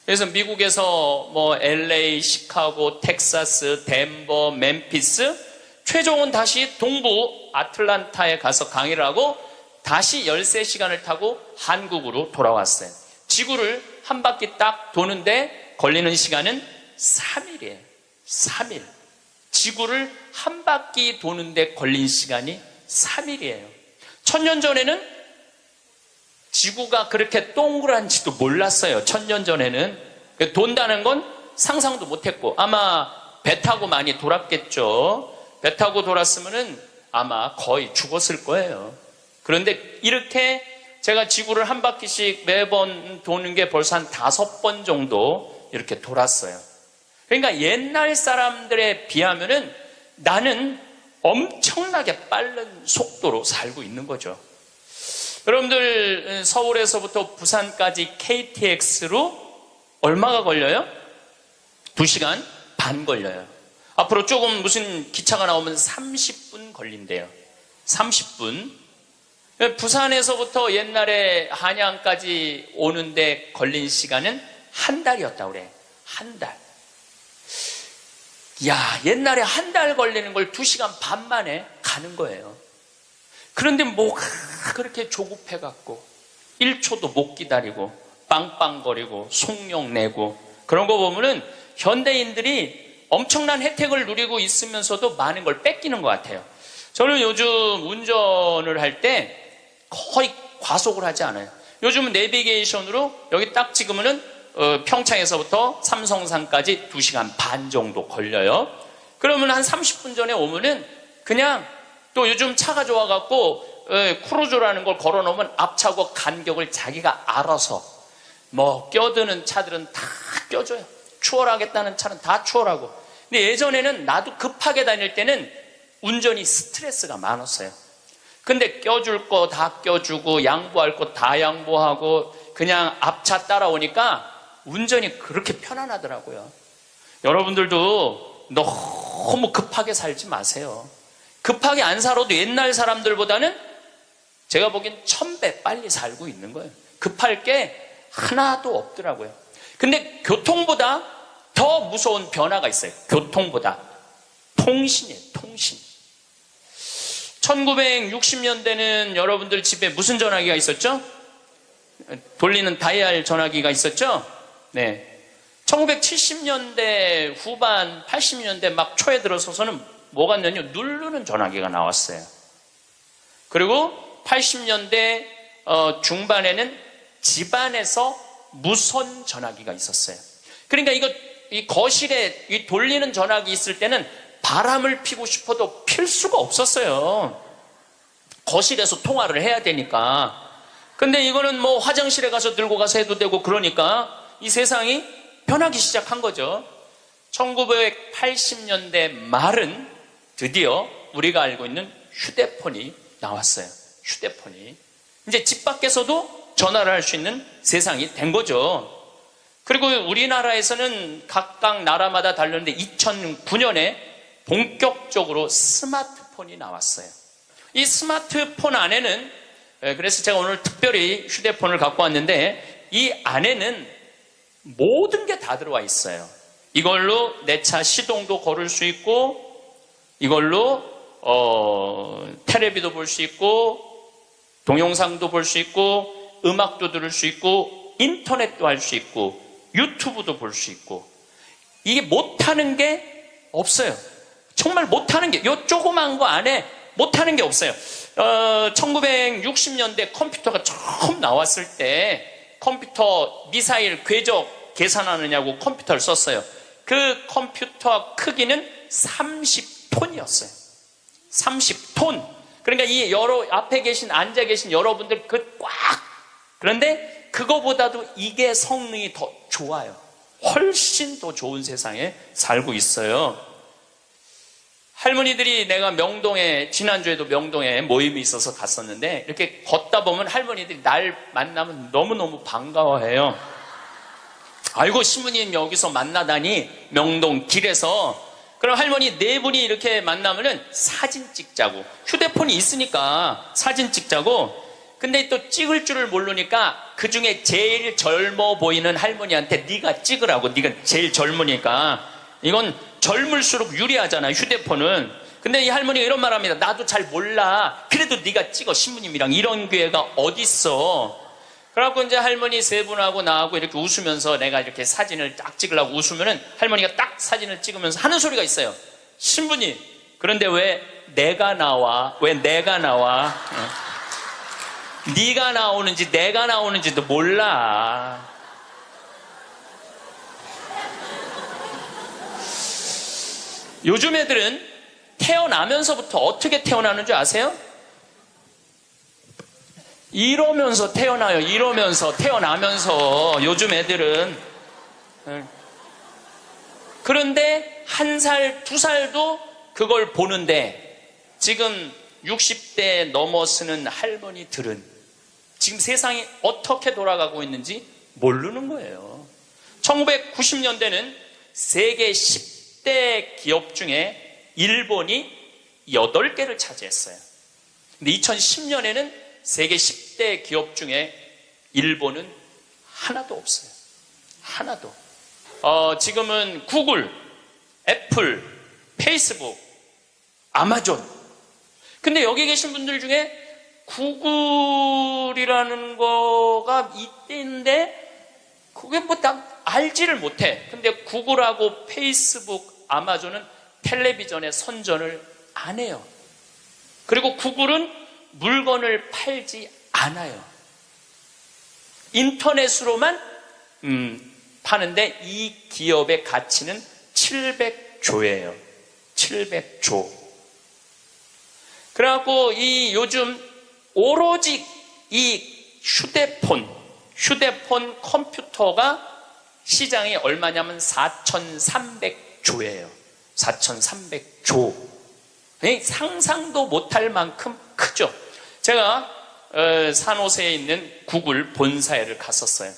그래서 미국에서 LA, 시카고, 텍사스, 덴버, 멤피스, 최종은 다시 동부 아틀란타에 가서 강의를 하고 다시 13시간을 타고 한국으로 돌아왔어요. 지구를 한 바퀴 딱 도는데 걸리는 시간은 3일이에요. 3일. 지구를 한 바퀴 도는데 걸린 시간이 3일이에요. 1000년 전에는 지구가 그렇게 동그란지도 몰랐어요. 1000년 전에는. 돈다는 건 상상도 못했고, 아마 배 타고 많이 돌았겠죠. 배 타고 돌았으면은 아마 거의 죽었을 거예요. 그런데 이렇게 제가 지구를 한 바퀴씩 매번 도는 게 벌써 한 5번 정도 이렇게 돌았어요. 그러니까 옛날 사람들에 비하면은 나는 엄청나게 빠른 속도로 살고 있는 거죠. 여러분들 서울에서부터 부산까지 KTX로 얼마가 걸려요? 2시간 반 걸려요. 앞으로 조금 무슨 기차가 나오면 30분 걸린대요. 30분. 부산에서부터 옛날에 한양까지 오는데 걸린 시간은 한 달이었다고 그래. 한 달. 야, 옛날에 한 달 걸리는 걸 2시간 반 만에 가는 거예요. 그런데 뭐가 그렇게 조급해갖고 1초도 못 기다리고 빵빵거리고 속욕 내고 그런 거 보면은 현대인들이 엄청난 혜택을 누리고 있으면서도 많은 걸 뺏기는 것 같아요. 저는 요즘 운전을 할 때 거의 과속을 하지 않아요. 요즘은 내비게이션으로 여기 딱 찍으면은 평창에서부터 삼성산까지 2시간 반 정도 걸려요. 그러면 한 30분 전에 오면은 그냥 또 요즘 차가 좋아갖고 크루즈라는 걸 걸어놓으면 앞차고 간격을 자기가 알아서 뭐 껴드는 차들은 다 껴줘요. 추월하겠다는 차는 다 추월하고. 근데 예전에는 나도 급하게 다닐 때는 운전이 스트레스가 많았어요. 근데 껴줄 거 다 껴주고 양보할 거 다 양보하고 그냥 앞차 따라오니까 운전이 그렇게 편안하더라고요. 여러분들도 너무 급하게 살지 마세요. 급하게 안 살아도 옛날 사람들보다는 제가 보기엔 1000배 빨리 살고 있는 거예요. 급할 게 하나도 없더라고요. 근데 교통보다 더 무서운 변화가 있어요. 교통보다 통신이에요. 통신. 1960년대는 여러분들 집에 무슨 전화기가 있었죠? 돌리는 다이얼 전화기가 있었죠? 네. 1970년대 후반 80년대 막 초에 들어서서는 뭐가 있냐면 누르는 전화기가 나왔어요. 그리고 80년대 중반에는 집안에서 무선 전화기가 있었어요. 그러니까 이 거실에 이 돌리는 전화기 있을 때는 바람을 피고 싶어도 필 수가 없었어요. 거실에서 통화를 해야 되니까. 근데 이거는 뭐 화장실에 가서 들고 가서 해도 되고 그러니까 이 세상이 변하기 시작한 거죠. 1980년대 말은 드디어 우리가 알고 있는 휴대폰이 나왔어요. 휴대폰이. 이제 집 밖에서도 전화를 할 수 있는 세상이 된 거죠. 그리고 우리나라에서는 각각 나라마다 다르는데 2009년에 본격적으로 스마트폰이 나왔어요. 이 스마트폰 안에는, 그래서 제가 오늘 특별히 휴대폰을 갖고 왔는데 이 안에는 모든 게 다 들어와 있어요. 이걸로 내 차 시동도 걸을 수 있고, 이걸로 텔레비도 볼 수 있고, 동영상도 볼 수 있고, 음악도 들을 수 있고, 인터넷도 할 수 있고, 유튜브도 볼 수 있고. 이게 못하는 게 없어요. 정말 못하는 게, 요 조그만 거 안에 못하는 게 없어요. 1960년대 컴퓨터가 처음 나왔을 때 컴퓨터 미사일 궤적 계산하느냐고 컴퓨터를 썼어요. 그 컴퓨터 크기는 30톤이었어요. 30톤. 그러니까 이 앞에 앉아 계신 여러분들 그런데 그거보다도 이게 성능이 더 좋아요. 훨씬 더 좋은 세상에 살고 있어요. 할머니들이 내가 지난주에도 명동에 모임이 있어서 갔었는데 이렇게 걷다 보면 할머니들이 날 만나면 너무너무 반가워해요. 아이고 신부님 여기서 만나다니 명동 길에서. 그럼 할머니 4분이 이렇게 만나면은 사진 찍자고. 휴대폰이 있으니까 사진 찍자고. 근데 또 찍을 줄을 모르니까 그 중에 제일 젊어 보이는 할머니한테 네가 찍으라고. 네가 제일 젊으니까. 이건 젊을수록 유리하잖아 휴대폰은. 근데 이 할머니가 이런 말 합니다. 나도 잘 몰라. 그래도 네가 찍어 신부님이랑. 이런 기회가 어딨어. 그래갖고 이제 할머니 3분하고 나하고 이렇게 웃으면서 내가 이렇게 사진을 딱 찍으려고 웃으면은 할머니가 딱 사진을 찍으면서 하는 소리가 있어요. 신부님, 그런데 왜 내가 나와? 왜 내가 나와? 네가 나오는지 내가 나오는지도 몰라. 요즘 애들은 태어나면서부터 어떻게 태어나는 줄 아세요? 이러면서 태어나요. 이러면서 태어나면서 요즘 애들은. 그런데 1살, 2살도 그걸 보는데 지금 60대 넘어서는 할머니들은 지금 세상이 어떻게 돌아가고 있는지 모르는 거예요. 1990년대는 세계 10대 기업 중에 일본이 8개를 차지했어요. 근데 2010년에는 세계 10대 기업 중에 일본은 하나도 없어요. 하나도. 지금은 구글, 애플, 페이스북, 아마존. 근데 여기 계신 분들 중에 구글이라는 거가 있는데 그게 뭐 딱 알지를 못해. 근데 구글하고 페이스북, 아마존은 텔레비전에 선전을 안 해요. 그리고 구글은 물건을 팔지 않아요. 인터넷으로만 파는데 이 기업의 가치는 700조예요. 700조. 그래갖고 이 요즘 오로지 이 휴대폰 컴퓨터가 시장이 얼마냐면 4,300조예요. 4,300조. 상상도 못할 만큼 크죠. 제가 산호세에 있는 구글 본사에를 갔었어요.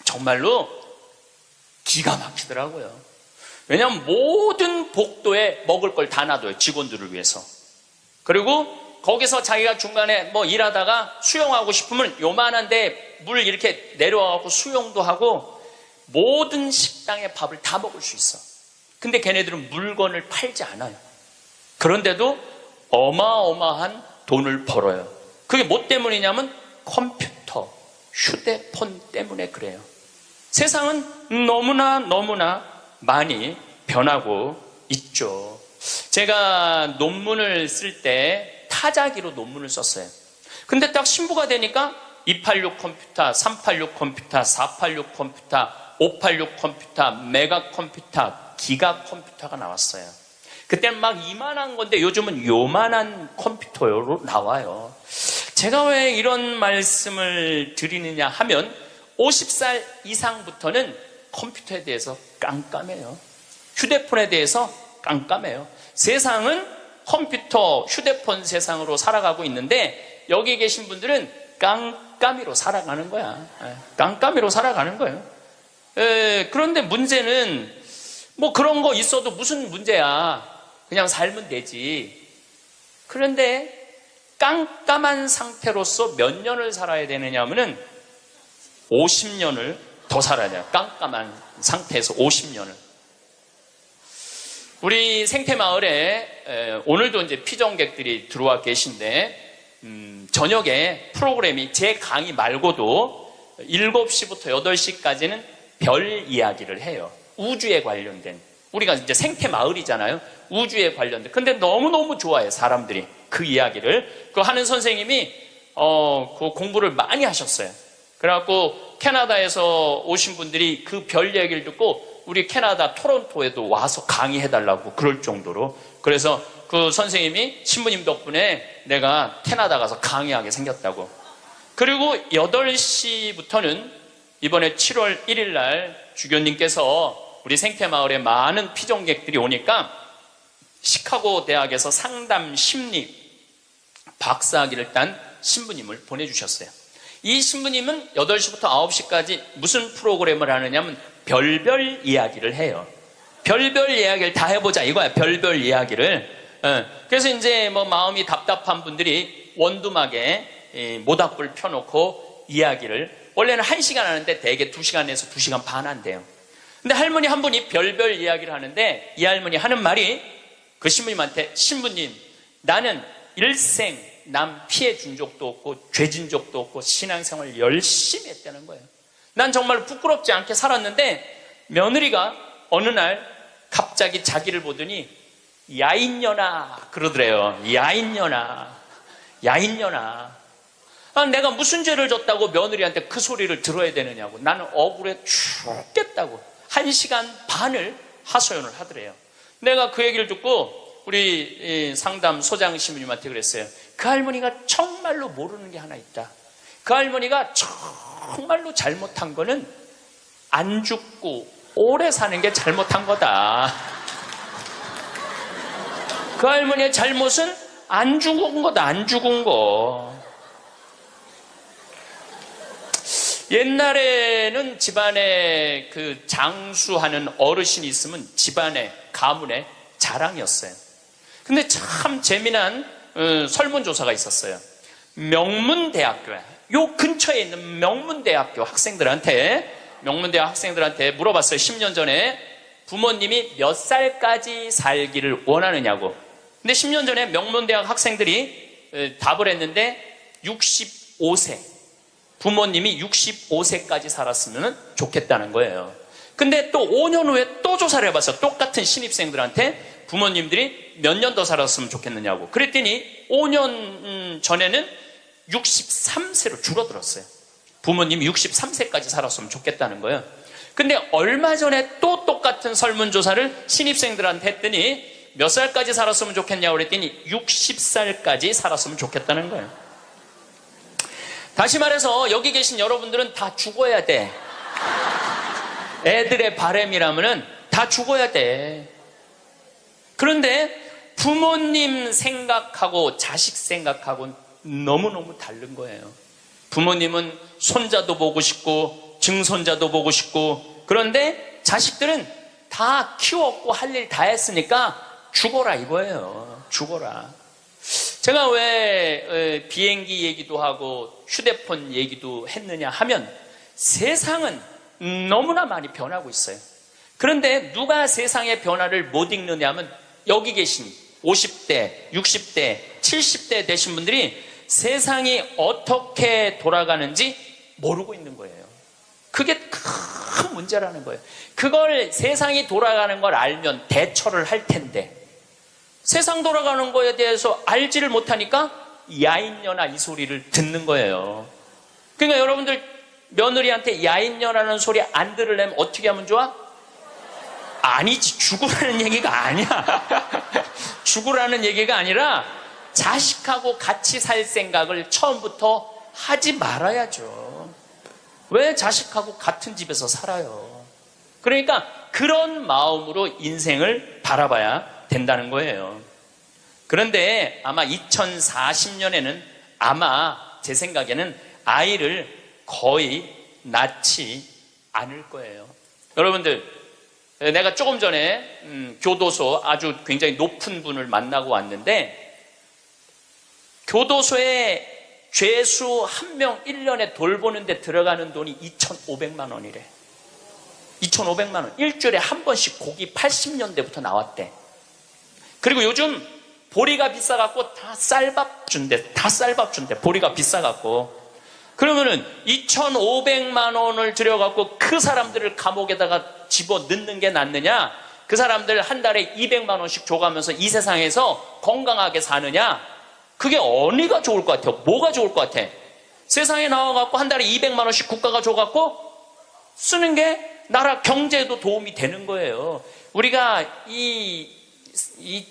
정말로 기가 막히더라고요. 왜냐하면 모든 복도에 먹을 걸 다 놔둬요. 직원들을 위해서. 그리고 거기서 자기가 중간에 뭐 일하다가 수영하고 싶으면 요만한데 물 이렇게 내려와갖고 수영도 하고 모든 식당의 밥을 다 먹을 수 있어. 근데 걔네들은 물건을 팔지 않아요. 그런데도 어마어마한 돈을 벌어요. 그게 뭐 때문이냐면 컴퓨터, 휴대폰 때문에 그래요. 세상은 너무나 많이 변하고 있죠. 제가 논문을 쓸 때 타자기로 논문을 썼어요. 근데 딱 신부가 되니까 286 컴퓨터, 386 컴퓨터, 486 컴퓨터, 586 컴퓨터, 메가 컴퓨터, 기가 컴퓨터가 나왔어요. 그때는 막 이만한 건데 요즘은 요만한 컴퓨터로 나와요. 제가 왜 이런 말씀을 드리느냐 하면 50살 이상부터는 컴퓨터에 대해서 깜깜해요. 휴대폰에 대해서 깜깜해요. 세상은 컴퓨터, 휴대폰 세상으로 살아가고 있는데 여기 계신 분들은 깜깜이로 살아가는 거야. 깜깜이로 살아가는 거예요. 그런데 문제는 뭐 그런 거 있어도 무슨 문제야. 그냥 살면 되지. 그런데 깜깜한 상태로서 몇 년을 살아야 되느냐 하면은 50년을 더 살아야 돼요. 깜깜한 상태에서 50년을. 우리 생태마을에 오늘도 이제 피정객들이 들어와 계신데 저녁에 프로그램이 제 강의 말고도 7시부터 8시까지는 별 이야기를 해요. 우주에 관련된. 우리가 이제 생태마을이잖아요. 우주에 관련된. 근데 너무너무 좋아해요. 사람들이. 그 이야기를. 그 하는 선생님이 그 공부를 많이 하셨어요. 그래갖고 캐나다에서 오신 분들이 그 별 이야기를 듣고 우리 캐나다 토론토에도 와서 강의해달라고 그럴 정도로. 그래서 그 선생님이 신부님 덕분에 내가 캐나다 가서 강의하게 생겼다고. 그리고 8시부터는 이번에 7월 1일 날 주교님께서 우리 생태마을에 많은 피정객들이 오니까 시카고 대학에서 상담 심리 박사학위를 딴 신부님을 보내주셨어요. 이 신부님은 8시부터 9시까지 무슨 프로그램을 하느냐면 별별 이야기를 해요. 별별 이야기를 다 해보자 이거야. 별별 이야기를. 그래서 이제 뭐 마음이 답답한 분들이 원두막에 모닥불 펴놓고 이야기를 원래는 1시간 하는데 대개 2시간에서 2시간 반 한대요. 근데 할머니 한 분이 별별 이야기를 하는데 이 할머니 하는 말이 그 신부님한테 신부님 나는 일생 남 피해 준 적도 없고 죄 진 적도 없고 신앙생활 열심히 했다는 거예요. 난 정말 부끄럽지 않게 살았는데 며느리가 어느 날 갑자기 자기를 보더니 야인년아 그러더래요. 야인년아 내가 무슨 죄를 졌다고 며느리한테 그 소리를 들어야 되느냐고. 나는 억울해 죽겠다고 1시간 반을 하소연을 하더래요. 내가 그 얘기를 듣고 우리 상담 소장 신부님한테 그랬어요. 그 할머니가 정말로 모르는 게 하나 있다. 그 할머니가 정말로 잘못한 거는 안 죽고 오래 사는 게 잘못한 거다. 그 할머니의 잘못은 안 죽은 거다. 안 죽은 거. 옛날에는 집안에 그 장수하는 어르신이 있으면 집안에 가문의 자랑이었어요. 근데 참 재미난 설문조사가 있었어요. 명문대학교야. 요 근처에 있는 명문대학교 명문대학 학생들한테 물어봤어요. 10년 전에 부모님이 몇 살까지 살기를 원하느냐고. 근데 10년 전에 명문대학 학생들이 답을 했는데 65세. 부모님이 65세까지 살았으면 좋겠다는 거예요. 근데 또 5년 후에 또 조사를 해봤어요. 똑같은 신입생들한테 부모님들이 몇 년 더 살았으면 좋겠느냐고. 그랬더니 5년 전에는 63세로 줄어들었어요. 부모님이 63세까지 살았으면 좋겠다는 거예요. 근데 얼마 전에 또 똑같은 설문조사를 신입생들한테 했더니 몇 살까지 살았으면 좋겠냐고 그랬더니 60살까지 살았으면 좋겠다는 거예요. 다시 말해서 여기 계신 여러분들은 다 죽어야 돼. 애들의 바람이라면은 다 죽어야 돼. 그런데 부모님 생각하고 자식 생각하고는 너무너무 다른 거예요. 부모님은 손자도 보고 싶고 증손자도 보고 싶고, 그런데 자식들은 다 키웠고 할 일 다 했으니까 죽어라 이거예요. 죽어라. 제가 왜 비행기 얘기도 하고 휴대폰 얘기도 했느냐 하면 세상은 너무나 많이 변하고 있어요. 그런데 누가 세상의 변화를 못 읽느냐 하면 여기 계신 50대, 60대, 70대 되신 분들이 세상이 어떻게 돌아가는지 모르고 있는 거예요. 그게 큰 문제라는 거예요. 그걸 세상이 돌아가는 걸 알면 대처를 할 텐데 세상 돌아가는 거에 대해서 알지를 못하니까 야인녀나 이 소리를 듣는 거예요. 그러니까 여러분들 며느리한테 야인녀라는 소리 안 들으려면 어떻게 하면 좋아? 아니지, 죽으라는 얘기가 아니야. 죽으라는 얘기가 아니라 자식하고 같이 살 생각을 처음부터 하지 말아야죠. 왜 자식하고 같은 집에서 살아요? 그러니까 그런 마음으로 인생을 바라봐야 된다는 거예요. 그런데 아마 2040년에는 아마 제 생각에는 아이를 거의 낳지 않을 거예요. 여러분들, 내가 조금 전에 교도소 아주 굉장히 높은 분을 만나고 왔는데 교도소에 죄수 한 명 1년에 돌보는 데 들어가는 돈이 2,500만 원이래. 2,500만 원. 일주일에 한 번씩 고기 80년대부터 나왔대. 그리고 요즘 보리가 비싸갖고 다 쌀밥 준대. 다 쌀밥 준대. 보리가 비싸갖고. 그러면은 2,500만 원을 들여갖고 그 사람들을 감옥에다가 집어 넣는 게 낫느냐? 그 사람들 한 달에 200만 원씩 줘가면서 이 세상에서 건강하게 사느냐? 그게 어디가 좋을 것 같아요? 뭐가 좋을 것 같아? 세상에 나와갖고 한 달에 200만 원씩 국가가 줘갖고 쓰는 게 나라 경제에도 도움이 되는 거예요. 우리가 이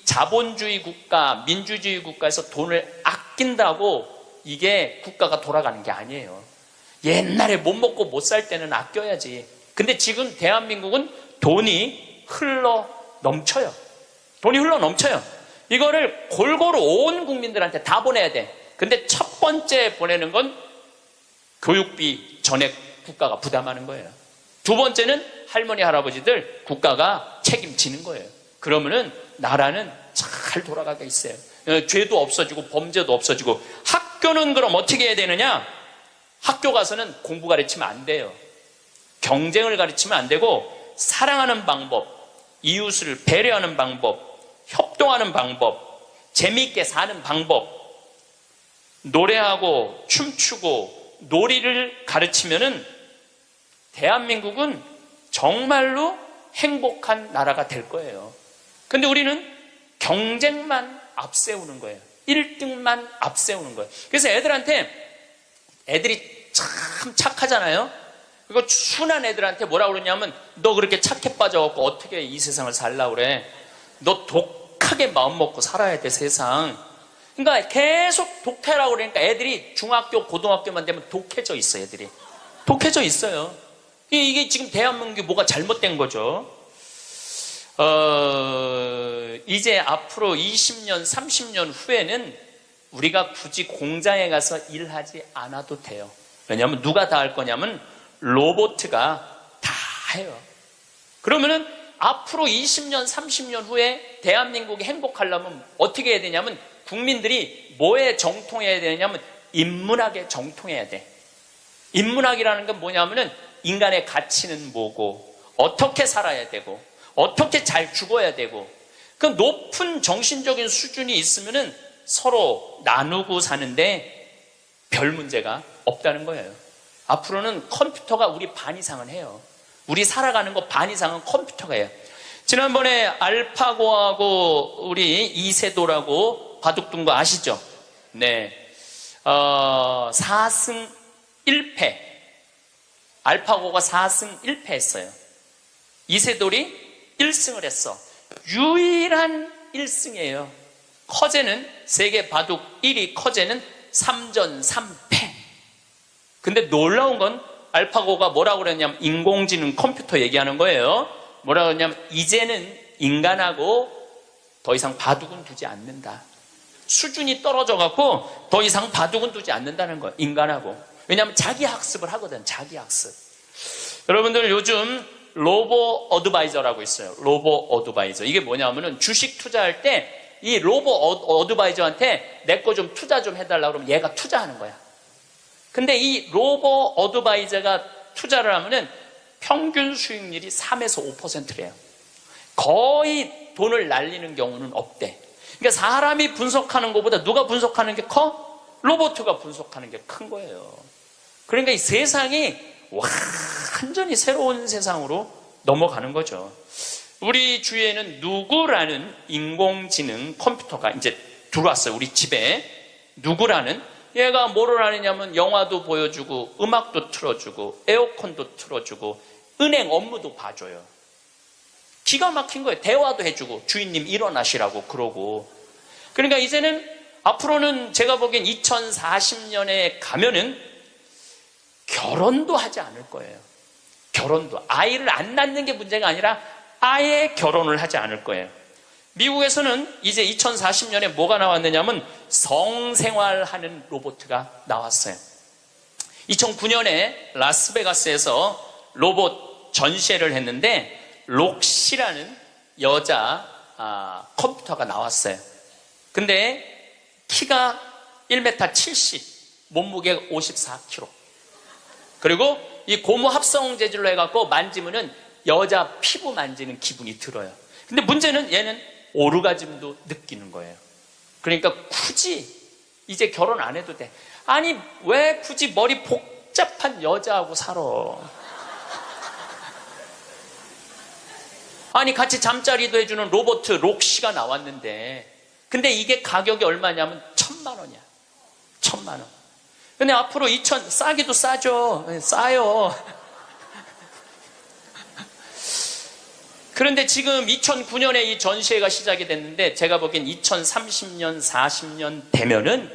자본주의 국가, 민주주의 국가에서 돈을 아낀다고 이게 국가가 돌아가는 게 아니에요. 옛날에 못 먹고 못 살 때는 아껴야지. 근데 지금 대한민국은 돈이 흘러 넘쳐요. 돈이 흘러 넘쳐요. 이거를 골고루 온 국민들한테 다 보내야 돼. 근데 첫 번째 보내는 건 교육비 전액 국가가 부담하는 거예요. 두 번째는 할머니, 할아버지들 국가가 책임지는 거예요. 그러면은 나라는 잘 돌아가게 있어요. 죄도 없어지고 범죄도 없어지고. 학교는 그럼 어떻게 해야 되느냐? 학교 가서는 공부 가르치면 안 돼요. 경쟁을 가르치면 안 되고 사랑하는 방법, 이웃을 배려하는 방법, 협동하는 방법, 재미있게 사는 방법, 노래하고 춤추고 놀이를 가르치면은 대한민국은 정말로 행복한 나라가 될 거예요. 근데 우리는 경쟁만 앞세우는 거예요. 1등만 앞세우는 거예요. 그래서 애들이 참 착하잖아요. 그리고 순한 애들한테 뭐라 그러냐면 너 그렇게 착해 빠져갖고 어떻게 이 세상을 살라 그래. 너 독하게 마음 먹고 살아야 돼, 세상. 그러니까 계속 독해라고 그러니까 애들이 중학교, 고등학교만 되면 독해져 있어, 애들이. 독해져 있어요. 이게 지금 대한민국이 뭐가 잘못된 거죠. 이제 앞으로 20년, 30년 후에는 우리가 굳이 공장에 가서 일하지 않아도 돼요. 왜냐하면 누가 다 할 거냐면 로봇가 다 해요. 그러면은 앞으로 20년, 30년 후에 대한민국이 행복하려면 어떻게 해야 되냐면 국민들이 뭐에 정통해야 되냐면 인문학에 정통해야 돼. 인문학이라는 건 뭐냐면은 인간의 가치는 뭐고 어떻게 살아야 되고 어떻게 잘 죽어야 되고 그 높은 정신적인 수준이 있으면은 서로 나누고 사는데 별 문제가 없다는 거예요. 앞으로는 컴퓨터가 우리 반 이상은 해요. 우리 살아가는 거 반 이상은 컴퓨터가 해요. 지난번에 알파고하고 우리 이세돌하고 바둑둔 거 아시죠? 네. 4승 1패. 알파고가 4승 1패 했어요. 이세돌이 1승을 했어. 유일한 1승이에요. 커제는 세계 바둑 1위 커제는 3전 3패. 근데 놀라운 건 알파고가 뭐라고 그랬냐면 인공지능 컴퓨터 얘기하는 거예요. 뭐라고 그랬냐면 이제는 인간하고 더 이상 바둑은 두지 않는다. 수준이 떨어져 갖고 더 이상 바둑은 두지 않는다는 거예요. 인간하고. 왜냐하면 자기 학습을 하거든. 자기 학습. 여러분들 요즘 로보 어드바이저라고 있어요. 로보 어드바이저. 이게 뭐냐면은 주식 투자할 때 이 로보 어드바이저한테 내 거 좀 투자 좀 해달라고 그러면 얘가 투자하는 거야. 근데 이 로보 어드바이저가 투자를 하면은 평균 수익률이 3에서 5%래요. 거의 돈을 날리는 경우는 없대. 그러니까 사람이 분석하는 것보다 누가 분석하는 게 커? 로봇가 분석하는 게 큰 거예요. 그러니까 이 세상이 완전히 새로운 세상으로 넘어가는 거죠. 우리 주위에는 누구라는 인공지능 컴퓨터가 이제 들어왔어요. 우리 집에. 누구라는? 얘가 뭐를 하느냐면 영화도 보여주고 음악도 틀어주고 에어컨도 틀어주고 은행 업무도 봐줘요. 기가 막힌 거예요. 대화도 해주고 주인님 일어나시라고 그러고. 그러니까 이제는 앞으로는 제가 보기엔 2040년에 가면은 결혼도 하지 않을 거예요. 결혼도. 아이를 안 낳는 게 문제가 아니라 아예 결혼을 하지 않을 거예요. 미국에서는 이제 2040년에 뭐가 나왔느냐면 성생활하는 로봇가 나왔어요. 2009년에 라스베가스에서 로봇 전시회를 했는데 록시라는 여자 컴퓨터가 나왔어요. 근데 키가 1m 70, 몸무게 54kg. 그리고 이 고무 합성 재질로 해갖고 만지면은 여자 피부 만지는 기분이 들어요. 근데 문제는 얘는 오르가즘도 느끼는 거예요. 그러니까 굳이 이제 결혼 안 해도 돼. 아니 왜 굳이 머리 복잡한 여자하고 살아? 아니 같이 잠자리도 해주는 로봇 록시가 나왔는데 근데 이게 가격이 얼마냐면 1,000만 원이야. 1,000만 원. 근데 앞으로 싸기도 싸죠. 싸요. 그런데 지금 2009년에 이 전시회가 시작이 됐는데 제가 보기엔 2030년, 40년 되면은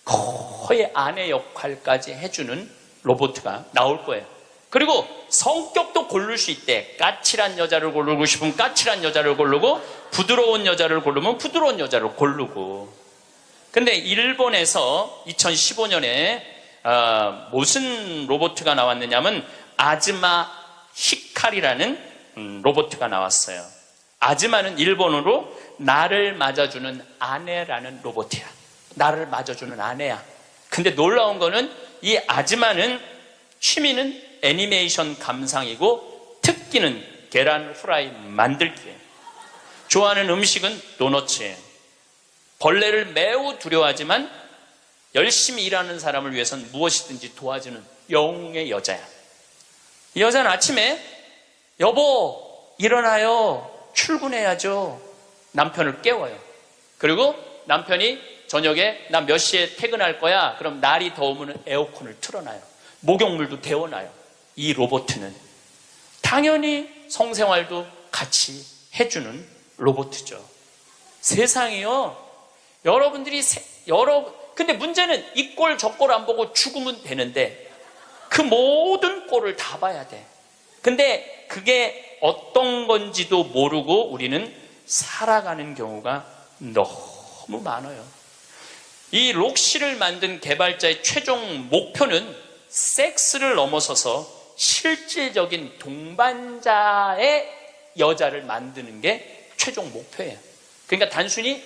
거의 아내 역할까지 해주는 로봇가 나올 거예요. 그리고 성격도 고를 수 있대. 까칠한 여자를 고르고 싶으면 까칠한 여자를 고르고 부드러운 여자를 고르면 부드러운 여자를 고르고. 근데 일본에서 2015년에 무슨 로봇가 나왔느냐면 아즈마 히카리라는 로봇가 나왔어요. 아즈마는 일본어로 나를 맞아주는 아내라는 로봇이야. 나를 맞아주는 아내야. 근데 놀라운 거는 이 아즈마는 취미는 애니메이션 감상이고 특기는 계란 후라이 만들기예요. 좋아하는 음식은 도너츠예요. 벌레를 매우 두려워하지만 열심히 일하는 사람을 위해서는 무엇이든지 도와주는 영웅의 여자야. 이 여자는 아침에 여보 일어나요. 출근해야죠. 남편을 깨워요. 그리고 남편이 저녁에 나 몇 시에 퇴근할 거야. 그럼 날이 더우면 에어컨을 틀어놔요. 목욕물도 데워놔요. 이 로봇은 당연히 성생활도 같이 해주는 로봇이죠. 세상이요. 여러분들이 근데 문제는 이 꼴 저 꼴 안 보고 죽으면 되는데 그 모든 꼴을 다 봐야 돼. 근데 그게 어떤 건지도 모르고 우리는 살아가는 경우가 너무 많아요. 이 록시를 만든 개발자의 최종 목표는 섹스를 넘어서서 실질적인 동반자의 여자를 만드는 게 최종 목표예요. 그러니까 단순히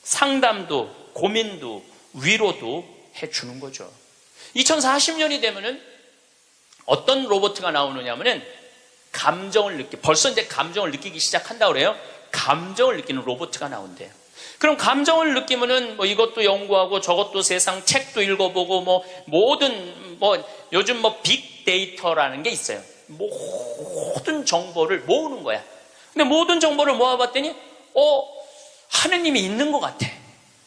상담도 고민도 위로도 해주는 거죠. 2040년이 되면은 어떤 로봇가 나오느냐면은 벌써 이제 감정을 느끼기 시작한다고 그래요. 감정을 느끼는 로봇가 나온대요. 그럼 감정을 느끼면은 뭐 이것도 연구하고 저것도 세상 책도 읽어보고 모든 요즘 빅데이터라는 게 있어요. 모든 정보를 모으는 거야. 근데 모든 정보를 모아봤더니 하느님이 있는 것 같아.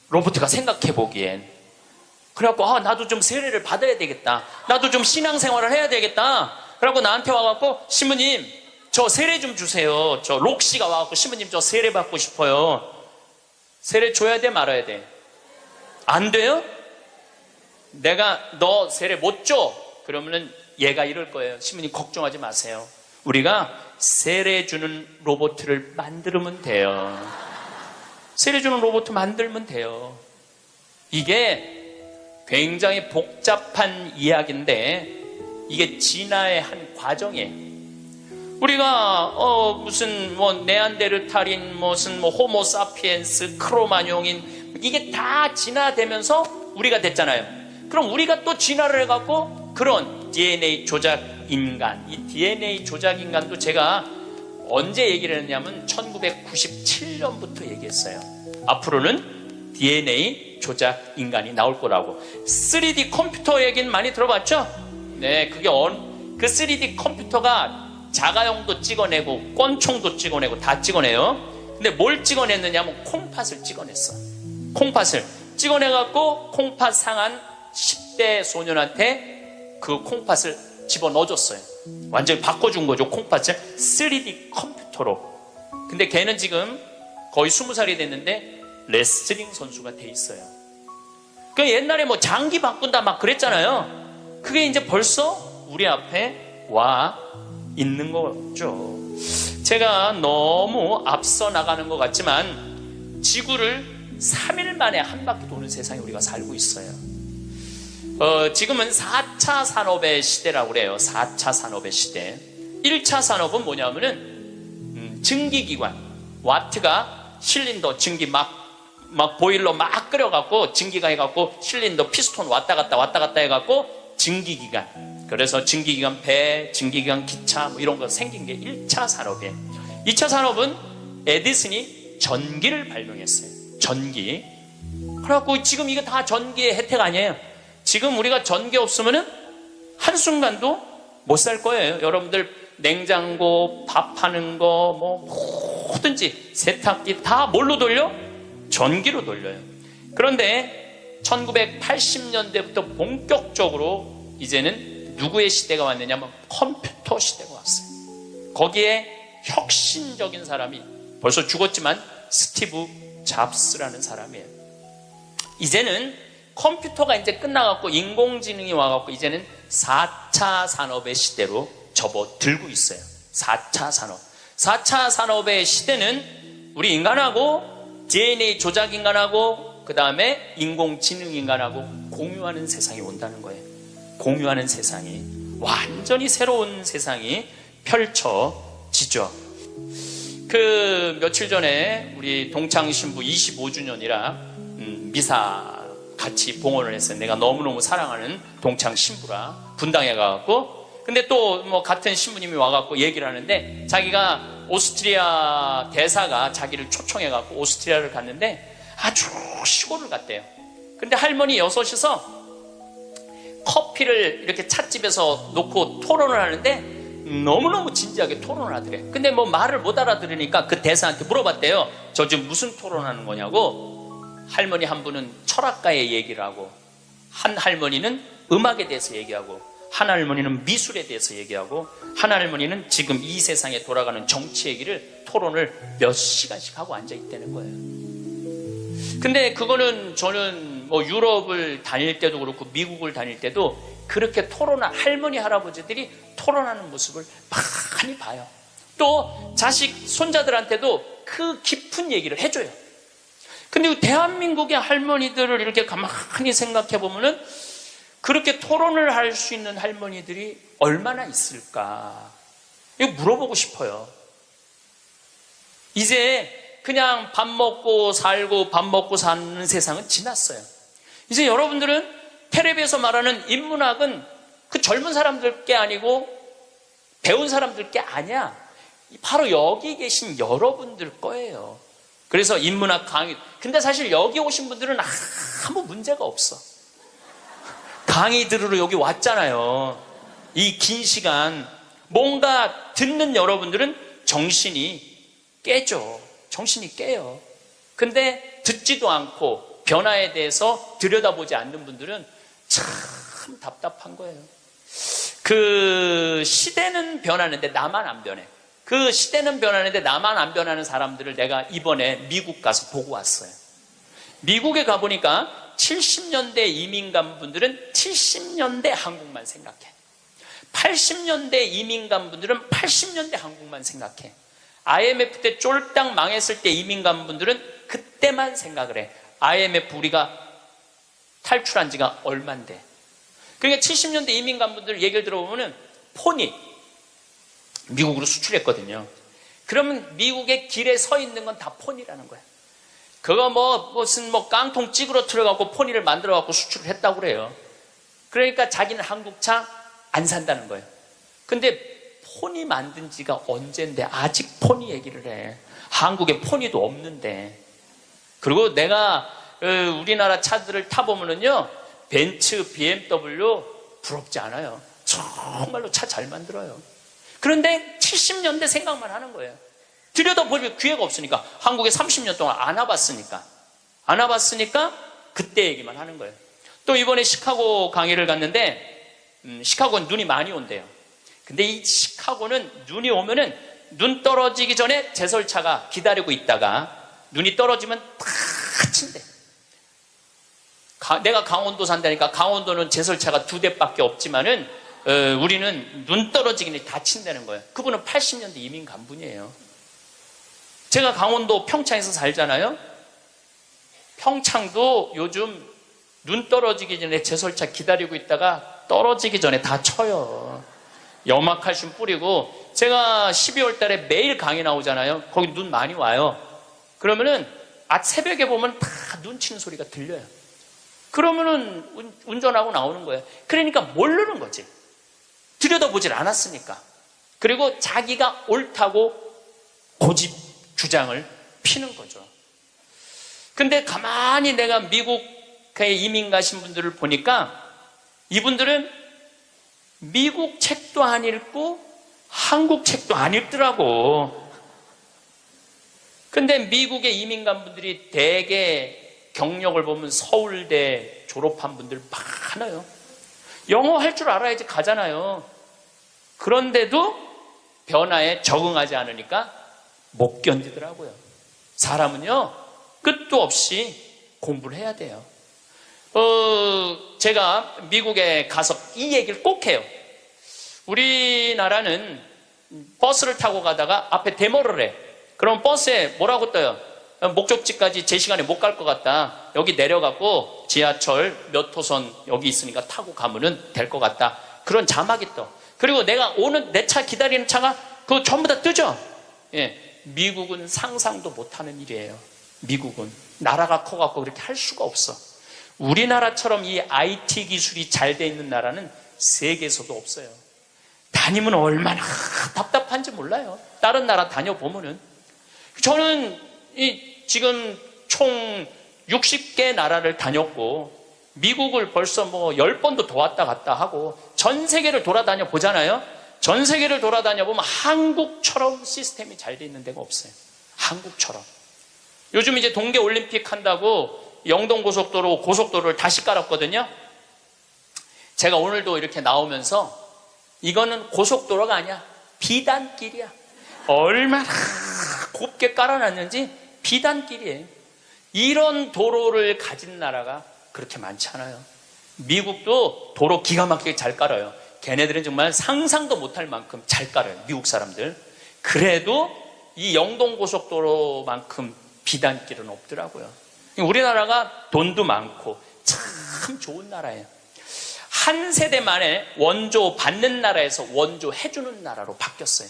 로봇가 생각해 보기엔. 그래갖고 나도 좀 세례를 받아야 되겠다. 나도 좀 신앙생활을 해야 되겠다. 그래갖고 나한테 와갖고 신부님 저 세례 좀 주세요. 저 록시가 와갖고 신부님 저 세례 받고 싶어요. 세례 줘야 돼 말아야 돼? 안 돼요? 내가 너 세례 못 줘. 그러면은 얘가 이럴 거예요. 신부님 걱정하지 마세요. 우리가 세례 주는 로봇을 만들면 돼요. 세례 주는 로봇 만들면 돼요. 이게 굉장히 복잡한 이야기인데 이게 진화의 한 과정이에요. 우리가 무슨 뭐 네안데르탈인 무슨 뭐 호모사피엔스 크로마뇽인 이게 다 진화되면서 우리가 됐잖아요. 그럼 우리가 또 진화를 해갖고 그런 DNA 조작 인간, 이 DNA 조작 인간도 제가 언제 얘기를 했냐면 1997년부터 얘기했어요. 앞으로는 DNA 조작 인간이 나올 거라고. 3D 컴퓨터 얘기는 많이 들어봤죠? 네, 그게 그 3D 컴퓨터가 자가용도 찍어내고 권총도 찍어내고 다 찍어내요. 근데 뭘 찍어냈느냐면 콩팥을 찍어냈어. 콩팥을 찍어내갖고 콩팥 상한 10대 소년한테 그 콩팥을 집어넣어줬어요. 완전히 바꿔준 거죠. 콩팥을 3D 컴퓨터로. 근데 걔는 지금 거의 20살이 됐는데 레슬링 선수가 돼 있어요. 그 옛날에 뭐 장기 바꾼다 막 그랬잖아요. 그게 이제 벌써 우리 앞에 와 있는 거죠. 제가 너무 앞서 나가는 것 같지만 지구를 3일 만에 한 바퀴 도는 세상에 우리가 살고 있어요. 지금은 4차 산업의 시대라고 그래요. 4차 산업의 시대. 1차 산업은 뭐냐면은 증기기관, 와트가 실린더 증기 막 보일러 막 끓여갖고 증기가 해갖고 실린더 피스톤 왔다 갔다 해갖고 증기기관. 그래서 증기기관 배, 증기기관 기차 뭐 이런 거 생긴 게 1차 산업이에요. 2차 산업은 에디슨이 전기를 발명했어요. 전기. 그래갖고 지금 이거 다 전기의 혜택 아니에요. 지금 우리가 전기 없으면은 한순간도 못 살 거예요. 여러분들 냉장고, 밥하는 거, 뭐 뭐든지 세탁기 다 뭘로 돌려? 전기로 돌려요. 그런데 1980년대부터 본격적으로 이제는 누구의 시대가 왔느냐면 컴퓨터 시대가 왔어요. 거기에 혁신적인 사람이 벌써 죽었지만 스티브 잡스라는 사람이에요. 이제는 컴퓨터가 이제 끝나갖고 인공지능이 와갖고 이제는 4차 산업의 시대로 접어들고 있어요. 4차 산업. 4차 산업의 시대는 우리 인간하고 DNA 조작 인간하고 그 다음에 인공지능 인간하고 공유하는 세상이 온다는 거예요. 공유하는 세상이 완전히 새로운 세상이 펼쳐지죠. 그 며칠 전에 우리 동창 신부 25주년이라 미사 같이 봉헌을 했어요. 내가 너무너무 사랑하는 동창 신부라 분당에 가갖고 근데 또 뭐 같은 신부님이 와갖고 얘기를 하는데 자기가 오스트리아 대사가 자기를 초청해갖고 오스트리아를 갔는데 아주 시골을 갔대요. 근데 할머니 여섯이서 커피를 이렇게 찻집에서 놓고 토론을 하는데 너무너무 진지하게 토론을 하더래. 근데 뭐 말을 못 알아들으니까 그 대사한테 물어봤대요. 저 지금 무슨 토론하는 거냐고. 할머니 한 분은 철학가의 얘기를 하고 한 할머니는 음악에 대해서 얘기하고 한 할머니는 미술에 대해서 얘기하고 한 할머니는 지금 이 세상에 돌아가는 정치 얘기를 토론을 몇 시간씩 하고 앉아있다는 거예요. 근데 그거는 저는 뭐 유럽을 다닐 때도 그렇고 미국을 다닐 때도 그렇게 할머니 할아버지들이 토론하는 모습을 많이 봐요. 또 자식 손자들한테도 그 깊은 얘기를 해줘요. 근데 대한민국의 할머니들을 이렇게 가만히 생각해 보면은 그렇게 토론을 할 수 있는 할머니들이 얼마나 있을까? 이거 물어보고 싶어요. 이제 그냥 밥 먹고 살고 밥 먹고 사는 세상은 지났어요. 이제 여러분들은 텔레비에서 말하는 인문학은 그 젊은 사람들 게 아니고 배운 사람들 게 아니야. 바로 여기 계신 여러분들 거예요. 그래서 인문학 강의. 근데 사실 여기 오신 분들은 아무 문제가 없어. 강의 들으러 여기 왔잖아요. 이 긴 시간. 뭔가 듣는 여러분들은 정신이 깨죠. 정신이 깨요. 근데 듣지도 않고 변화에 대해서 들여다보지 않는 분들은 참 답답한 거예요. 그 시대는 변하는데 나만 안 변해. 그 시대는 변하는데 나만 안 변하는 사람들을 내가 이번에 미국 가서 보고 왔어요. 미국에 가보니까 70년대 이민 간 분들은 70년대 한국만 생각해. 80년대 이민 간 분들은 80년대 한국만 생각해. IMF 때 쫄딱 망했을 때 이민 간 분들은 그때만 생각을 해. IMF 우리가 탈출한 지가 얼만데. 그러니까 70년대 이민 간 분들 얘기를 들어보면은 폰이 미국으로 수출했거든요. 그러면 미국의 길에 서 있는 건 다 폰이라는 거야. 그거 무슨 깡통 찌그러뜨려갖고 포니를 만들어갖고 수출을 했다고 그래요. 그러니까 자기는 한국차 안 산다는 거예요. 근데 포니 만든 지가 언젠데 아직 포니 얘기를 해. 한국에 포니도 없는데. 그리고 내가 우리나라 차들을 타보면은요, 벤츠, BMW 부럽지 않아요. 정말로 차 잘 만들어요. 그런데 70년대 생각만 하는 거예요. 들여다볼 기회가 없으니까. 한국에 30년 동안 안 와봤으니까 그때 얘기만 하는 거예요. 또 이번에 시카고 강의를 갔는데 시카고는 눈이 많이 온대요. 근데 이 시카고는 눈이 오면은 눈 떨어지기 전에 제설차가 기다리고 있다가 눈이 떨어지면 다 친대. 내가 강원도 산다니까 강원도는 제설차가 2대밖에 없지만은 우리는 눈 떨어지기 전에 다 친다는 거예요. 그분은 80년대 이민 간 분이에요. 제가 강원도 평창에서 살잖아요. 평창도 요즘 눈 떨어지기 전에 제설차 기다리고 있다가 떨어지기 전에 다 쳐요. 염화칼슘 뿌리고. 제가 12월 달에 매일 강의 나오잖아요. 거기 눈 많이 와요. 그러면은 새벽에 보면 다 눈 치는 소리가 들려요. 그러면은 운전하고 나오는 거예요. 그러니까 모르는 거지. 들여다보질 않았으니까. 그리고 자기가 옳다고 고집 주장을 피는 거죠. 근데 가만히 내가 미국에 이민 가신 분들을 보니까 이분들은 미국 책도 안 읽고 한국 책도 안 읽더라고. 근데 미국에 이민 간 분들이 대개 경력을 보면 서울대 졸업한 분들 많아요. 영어 할 줄 알아야지 가잖아요. 그런데도 변화에 적응하지 않으니까 못 견디더라고요. 사람은요, 끝도 없이 공부를 해야 돼요. 제가 미국에 가서 이 얘기를 꼭 해요. 우리나라는 버스를 타고 가다가 앞에 데모를 해. 그럼 버스에 뭐라고 떠요? 목적지까지 제 시간에 못 갈 것 같다. 여기 내려가고 지하철 몇 호선 여기 있으니까 타고 가면은 될 것 같다. 그런 자막이 떠. 그리고 내가 오는 내 차 기다리는 차가 그거 전부 다 뜨죠? 예. 미국은 상상도 못하는 일이에요. 미국은 나라가 커갖고 그렇게 할 수가 없어. 우리나라처럼 이 IT 기술이 잘 돼 있는 나라는 세계에서도 없어요. 다니면 얼마나 답답한지 몰라요. 다른 나라 다녀보면은. 저는 지금 총 60개 나라를 다녔고 미국을 벌써 10번도 더 왔다 갔다 하고 전 세계를 돌아다녀 보잖아요. 전 세계를 돌아다녀 보면 한국처럼 시스템이 잘 돼 있는 데가 없어요. 한국처럼. 요즘 이제 동계올림픽 한다고 영동고속도로, 고속도로를 다시 깔았거든요. 제가 오늘도 이렇게 나오면서 이거는 고속도로가 아니야. 비단길이야. 얼마나 곱게 깔아놨는지 비단길이에요. 이런 도로를 가진 나라가 그렇게 많지 않아요. 미국도 도로 기가 막히게 잘 깔아요. 걔네들은 정말 상상도 못할 만큼 잘 깔아요. 미국 사람들. 그래도 이 영동고속도로만큼 비단길은 없더라고요. 우리나라가 돈도 많고 참 좋은 나라예요. 한 세대 만에 원조 받는 나라에서 원조 해주는 나라로 바뀌었어요.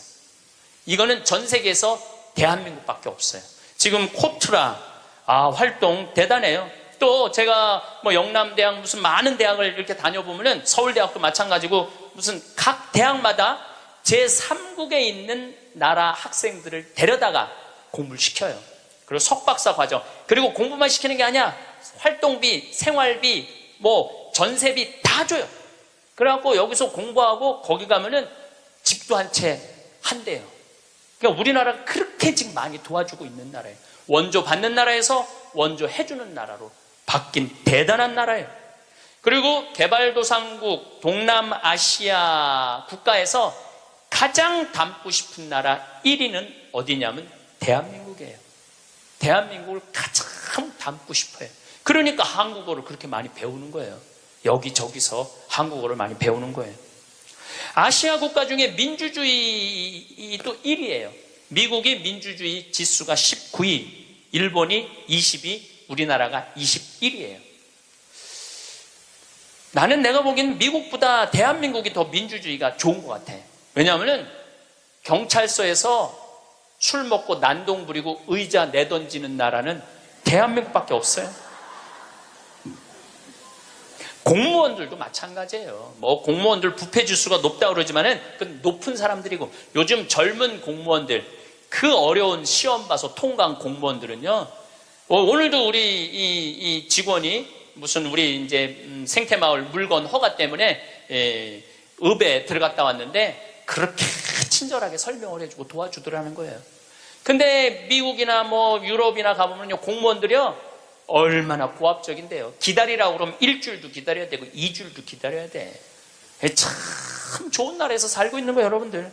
이거는 전 세계에서 대한민국밖에 없어요. 지금 코트라 활동 대단해요. 또 제가 영남대학 무슨 많은 대학을 이렇게 다녀보면은 서울대학도 마찬가지고 무슨 각 대학마다 제3국에 있는 나라 학생들을 데려다가 공부를 시켜요. 그리고 석박사 과정. 그리고 공부만 시키는 게 아니야. 활동비, 생활비, 전세비 다 줘요. 그래갖고 여기서 공부하고 거기 가면은 집도 한 채 한대요. 그러니까 우리나라가 그렇게 지금 많이 도와주고 있는 나라예요. 원조 받는 나라에서 원조 해주는 나라로 바뀐 대단한 나라예요. 그리고 개발도상국 동남아시아 국가에서 가장 닮고 싶은 나라 1위는 어디냐면 대한민국이에요. 대한민국을 가장 닮고 싶어요. 그러니까 한국어를 그렇게 많이 배우는 거예요. 여기저기서 한국어를 많이 배우는 거예요. 아시아 국가 중에 민주주의도 1위예요. 미국이 민주주의 지수가 19위, 일본이 20위, 우리나라가 21위예요. 나는 내가 보기엔 미국보다 대한민국이 더 민주주의가 좋은 것 같아. 왜냐하면 경찰서에서 술 먹고 난동 부리고 의자 내던지는 나라는 대한민국밖에 없어요. 공무원들도 마찬가지예요. 뭐 공무원들 부패 지수가 높다고 그러지만은 그 높은 사람들이고, 요즘 젊은 공무원들, 그 어려운 시험 봐서 통과한 공무원들은요, 오늘도 우리 이 직원이 무슨 우리 이제 생태마을 물건 허가 때문에 읍에 들어갔다 왔는데 그렇게 친절하게 설명을 해주고 도와주더라는 거예요. 근데 미국이나 뭐 유럽이나 가보면요, 공무원들이요 얼마나 고압적인데요. 기다리라고 그러면 일주일도 기다려야 되고 2주일도 기다려야 돼. 참 좋은 나라에서 살고 있는 거예요, 여러분들.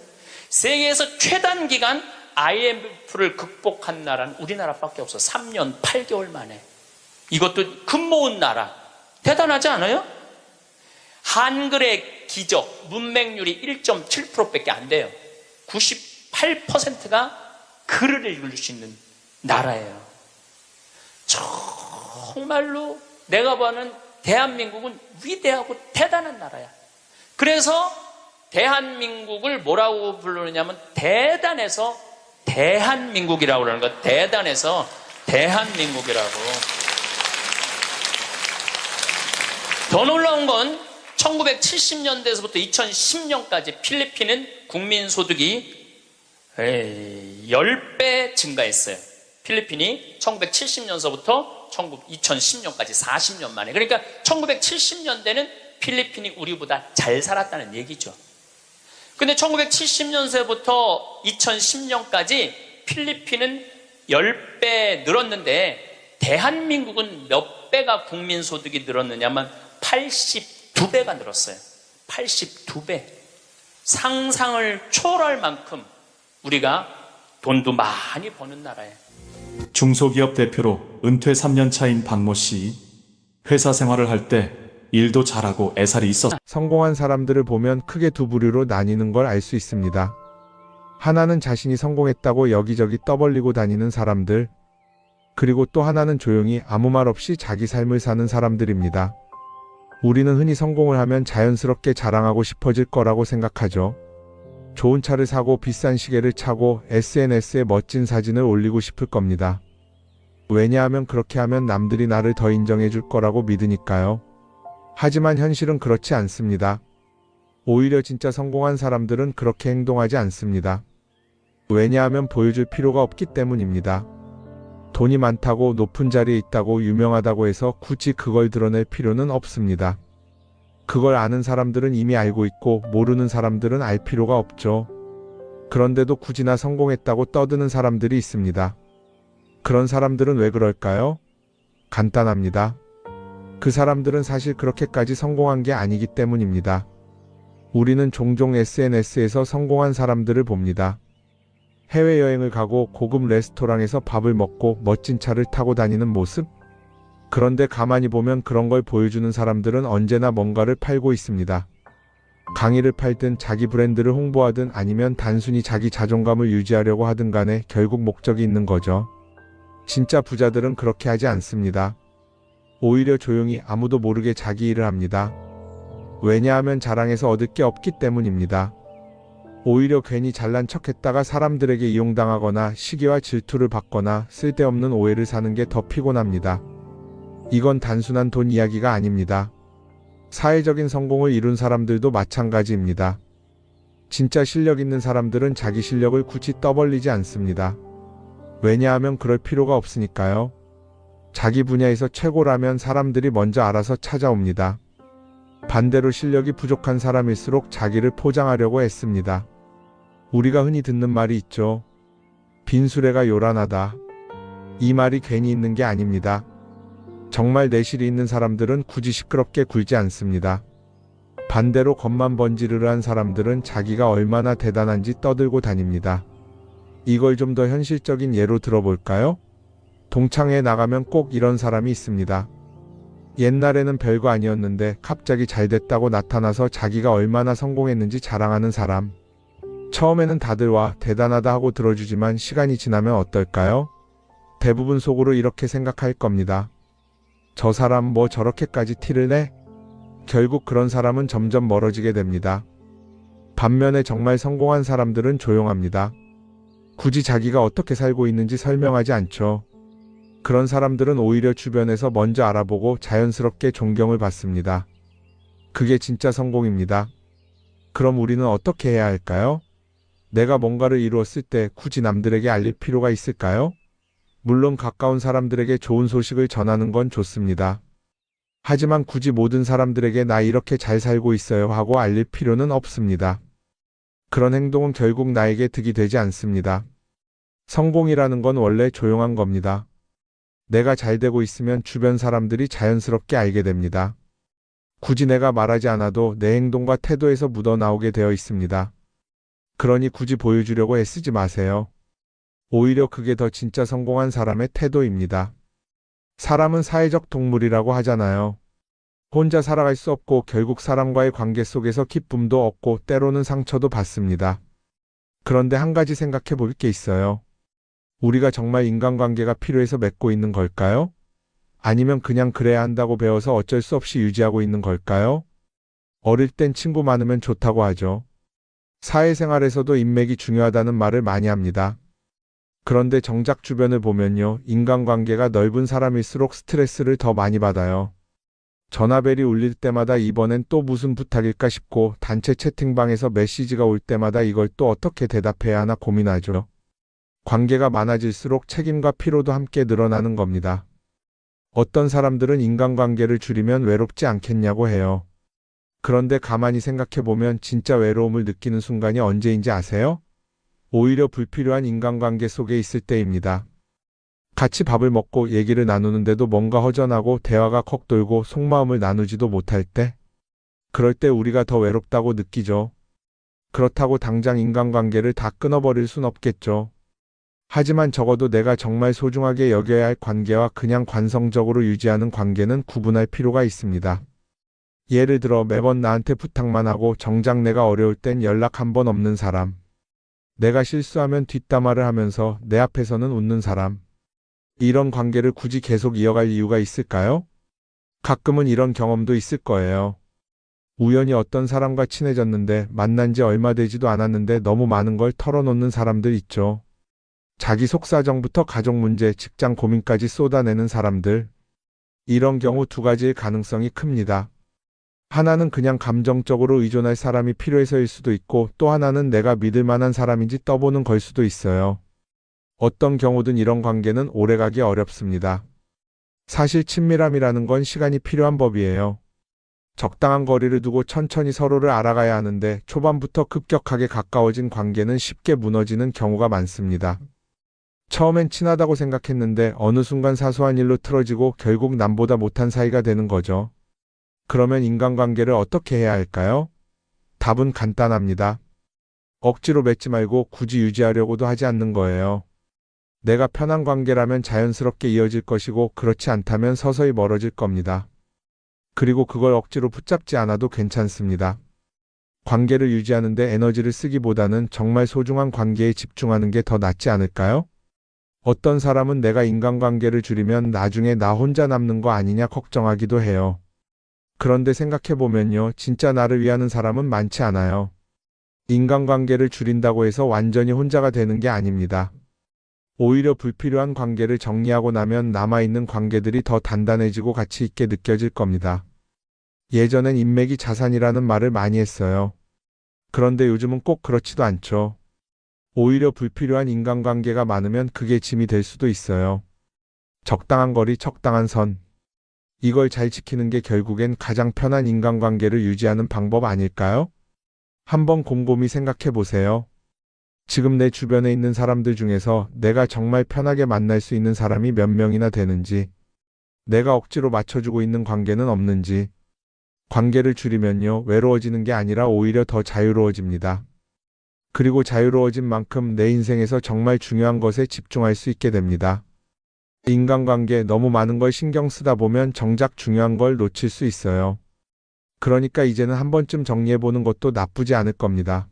세계에서 최단 기간 IMF를 극복한 나라는 우리나라밖에 없어. 3년 8개월 만에. 이것도 금 모은 나라. 대단하지 않아요? 한글의 기적, 문맹률이 1.7%밖에 안 돼요. 98%가 글을 읽을 수 있는 나라예요. 정말로 내가 보는 대한민국은 위대하고 대단한 나라야. 그래서 대한민국을 뭐라고 부르느냐면 대단해서 대한민국이라고 그러는 거야. 대단해서 대한민국이라고. 더 놀라운 건 1970년대에서부터 2010년까지 필리핀은 국민소득이 10배 증가했어요. 필리핀이 1970년서부터 2010년까지 40년 만에. 그러니까 1970년대는 필리핀이 우리보다 잘 살았다는 얘기죠. 근데 1970년서부터 2010년까지 필리핀은 10배 늘었는데 대한민국은 몇 배가 국민소득이 늘었느냐면 82배가 늘었어요. 82배. 상상을 초월할 만큼 우리가 돈도 많이 버는 나라예요. 중소기업 대표로 은퇴 3년 차인 박모 씨. 회사 생활을 할 때 일도 잘하고 애살이 있었어요. 성공한 사람들을 보면 크게 두 부류로 나뉘는 걸 알 수 있습니다. 하나는 자신이 성공했다고 여기저기 떠벌리고 다니는 사람들, 그리고 또 하나는 조용히 아무 말 없이 자기 삶을 사는 사람들입니다. 우리는 흔히 성공을 하면 자연스럽게 자랑하고 싶어질 거라고 생각하죠. 좋은 차를 사고 비싼 시계를 차고 SNS에 멋진 사진을 올리고 싶을 겁니다. 왜냐하면 그렇게 하면 남들이 나를 더 인정해 줄 거라고 믿으니까요. 하지만 현실은 그렇지 않습니다. 오히려 진짜 성공한 사람들은 그렇게 행동하지 않습니다. 왜냐하면 보여줄 필요가 없기 때문입니다. 돈이 많다고 높은 자리에 있다고 유명하다고 해서 굳이 그걸 드러낼 필요는 없습니다. 그걸 아는 사람들은 이미 알고 있고 모르는 사람들은 알 필요가 없죠. 그런데도 굳이나 성공했다고 떠드는 사람들이 있습니다. 그런 사람들은 왜 그럴까요? 간단합니다. 그 사람들은 사실 그렇게까지 성공한 게 아니기 때문입니다. 우리는 종종 SNS에서 성공한 사람들을 봅니다. 해외여행을 가고 고급 레스토랑에서 밥을 먹고 멋진 차를 타고 다니는 모습? 그런데 가만히 보면 그런 걸 보여주는 사람들은 언제나 뭔가를 팔고 있습니다. 강의를 팔든 자기 브랜드를 홍보하든 아니면 단순히 자기 자존감을 유지하려고 하든 간에 결국 목적이 있는 거죠. 진짜 부자들은 그렇게 하지 않습니다. 오히려 조용히 아무도 모르게 자기 일을 합니다. 왜냐하면 자랑해서 얻을 게 없기 때문입니다. 오히려 괜히 잘난 척했다가 사람들에게 이용당하거나 시기와 질투를 받거나 쓸데없는 오해를 사는 게 더 피곤합니다. 이건 단순한 돈 이야기가 아닙니다. 사회적인 성공을 이룬 사람들도 마찬가지입니다. 진짜 실력 있는 사람들은 자기 실력을 굳이 떠벌리지 않습니다. 왜냐하면 그럴 필요가 없으니까요. 자기 분야에서 최고라면 사람들이 먼저 알아서 찾아옵니다. 반대로 실력이 부족한 사람일수록 자기를 포장하려고 애씁니다. 우리가 흔히 듣는 말이 있죠. 빈수레가 요란하다. 이 말이 괜히 있는 게 아닙니다. 정말 내실이 있는 사람들은 굳이 시끄럽게 굴지 않습니다. 반대로 겉만 번지르르한 사람들은 자기가 얼마나 대단한지 떠들고 다닙니다. 이걸 좀 더 현실적인 예로 들어볼까요? 동창회에 나가면 꼭 이런 사람이 있습니다. 옛날에는 별거 아니었는데 갑자기 잘 됐다고 나타나서 자기가 얼마나 성공했는지 자랑하는 사람. 처음에는 다들 와 대단하다 하고 들어주지만 시간이 지나면 어떨까요? 대부분 속으로 이렇게 생각할 겁니다. 저 사람 뭐 저렇게까지 티를 내? 결국 그런 사람은 점점 멀어지게 됩니다. 반면에 정말 성공한 사람들은 조용합니다. 굳이 자기가 어떻게 살고 있는지 설명하지 않죠. 그런 사람들은 오히려 주변에서 먼저 알아보고 자연스럽게 존경을 받습니다. 그게 진짜 성공입니다. 그럼 우리는 어떻게 해야 할까요? 내가 뭔가를 이루었을 때 굳이 남들에게 알릴 필요가 있을까요? 물론 가까운 사람들에게 좋은 소식을 전하는 건 좋습니다. 하지만 굳이 모든 사람들에게 나 이렇게 잘 살고 있어요 하고 알릴 필요는 없습니다. 그런 행동은 결국 나에게 득이 되지 않습니다. 성공이라는 건 원래 조용한 겁니다. 내가 잘 되고 있으면 주변 사람들이 자연스럽게 알게 됩니다. 굳이 내가 말하지 않아도 내 행동과 태도에서 묻어나오게 되어 있습니다. 그러니 굳이 보여주려고 애쓰지 마세요. 오히려 그게 더 진짜 성공한 사람의 태도입니다. 사람은 사회적 동물이라고 하잖아요. 혼자 살아갈 수 없고 결국 사람과의 관계 속에서 기쁨도 얻고 때로는 상처도 받습니다. 그런데 한 가지 생각해 볼 게 있어요. 우리가 정말 인간관계가 필요해서 맺고 있는 걸까요? 아니면 그냥 그래야 한다고 배워서 어쩔 수 없이 유지하고 있는 걸까요? 어릴 땐 친구 많으면 좋다고 하죠. 사회생활에서도 인맥이 중요하다는 말을 많이 합니다. 그런데 정작 주변을 보면요. 인간관계가 넓은 사람일수록 스트레스를 더 많이 받아요. 전화벨이 울릴 때마다 이번엔 또 무슨 부탁일까 싶고 단체 채팅방에서 메시지가 올 때마다 이걸 또 어떻게 대답해야 하나 고민하죠. 관계가 많아질수록 책임과 피로도 함께 늘어나는 겁니다. 어떤 사람들은 인간관계를 줄이면 외롭지 않겠냐고 해요. 그런데 가만히 생각해보면 진짜 외로움을 느끼는 순간이 언제인지 아세요? 오히려 불필요한 인간관계 속에 있을 때입니다. 같이 밥을 먹고 얘기를 나누는데도 뭔가 허전하고 대화가 컥 돌고 속마음을 나누지도 못할 때, 그럴 때 우리가 더 외롭다고 느끼죠. 그렇다고 당장 인간관계를 다 끊어버릴 순 없겠죠. 하지만 적어도 내가 정말 소중하게 여겨야 할 관계와 그냥 관성적으로 유지하는 관계는 구분할 필요가 있습니다. 예를 들어 매번 나한테 부탁만 하고 정작 내가 어려울 땐 연락 한 번 없는 사람. 내가 실수하면 뒷담화를 하면서 내 앞에서는 웃는 사람. 이런 관계를 굳이 계속 이어갈 이유가 있을까요? 가끔은 이런 경험도 있을 거예요. 우연히 어떤 사람과 친해졌는데 만난 지 얼마 되지도 않았는데 너무 많은 걸 털어놓는 사람들 있죠. 자기 속사정부터 가족 문제, 직장 고민까지 쏟아내는 사람들. 이런 경우 두 가지의 가능성이 큽니다. 하나는 그냥 감정적으로 의존할 사람이 필요해서일 수도 있고 또 하나는 내가 믿을 만한 사람인지 떠보는 걸 수도 있어요. 어떤 경우든 이런 관계는 오래가기 어렵습니다. 사실 친밀함이라는 건 시간이 필요한 법이에요. 적당한 거리를 두고 천천히 서로를 알아가야 하는데 초반부터 급격하게 가까워진 관계는 쉽게 무너지는 경우가 많습니다. 처음엔 친하다고 생각했는데 어느 순간 사소한 일로 틀어지고 결국 남보다 못한 사이가 되는 거죠. 그러면 인간관계를 어떻게 해야 할까요? 답은 간단합니다. 억지로 맺지 말고 굳이 유지하려고도 하지 않는 거예요. 내가 편한 관계라면 자연스럽게 이어질 것이고 그렇지 않다면 서서히 멀어질 겁니다. 그리고 그걸 억지로 붙잡지 않아도 괜찮습니다. 관계를 유지하는데 에너지를 쓰기보다는 정말 소중한 관계에 집중하는 게 더 낫지 않을까요? 어떤 사람은 내가 인간관계를 줄이면 나중에 나 혼자 남는 거 아니냐 걱정하기도 해요. 그런데 생각해보면요. 진짜 나를 위하는 사람은 많지 않아요. 인간관계를 줄인다고 해서 완전히 혼자가 되는 게 아닙니다. 오히려 불필요한 관계를 정리하고 나면 남아있는 관계들이 더 단단해지고 가치 있게 느껴질 겁니다. 예전엔 인맥이 자산이라는 말을 많이 했어요. 그런데 요즘은 꼭 그렇지도 않죠. 오히려 불필요한 인간관계가 많으면 그게 짐이 될 수도 있어요. 적당한 거리, 적당한 선. 이걸 잘 지키는 게 결국엔 가장 편한 인간관계를 유지하는 방법 아닐까요? 한번 곰곰이 생각해 보세요. 지금 내 주변에 있는 사람들 중에서 내가 정말 편하게 만날 수 있는 사람이 몇 명이나 되는지, 내가 억지로 맞춰주고 있는 관계는 없는지. 관계를 줄이면요, 외로워지는 게 아니라 오히려 더 자유로워집니다. 그리고 자유로워진 만큼 내 인생에서 정말 중요한 것에 집중할 수 있게 됩니다. 인간관계 너무 많은 걸 신경 쓰다 보면 정작 중요한 걸 놓칠 수 있어요. 그러니까 이제는 한 번쯤 정리해보는 것도 나쁘지 않을 겁니다.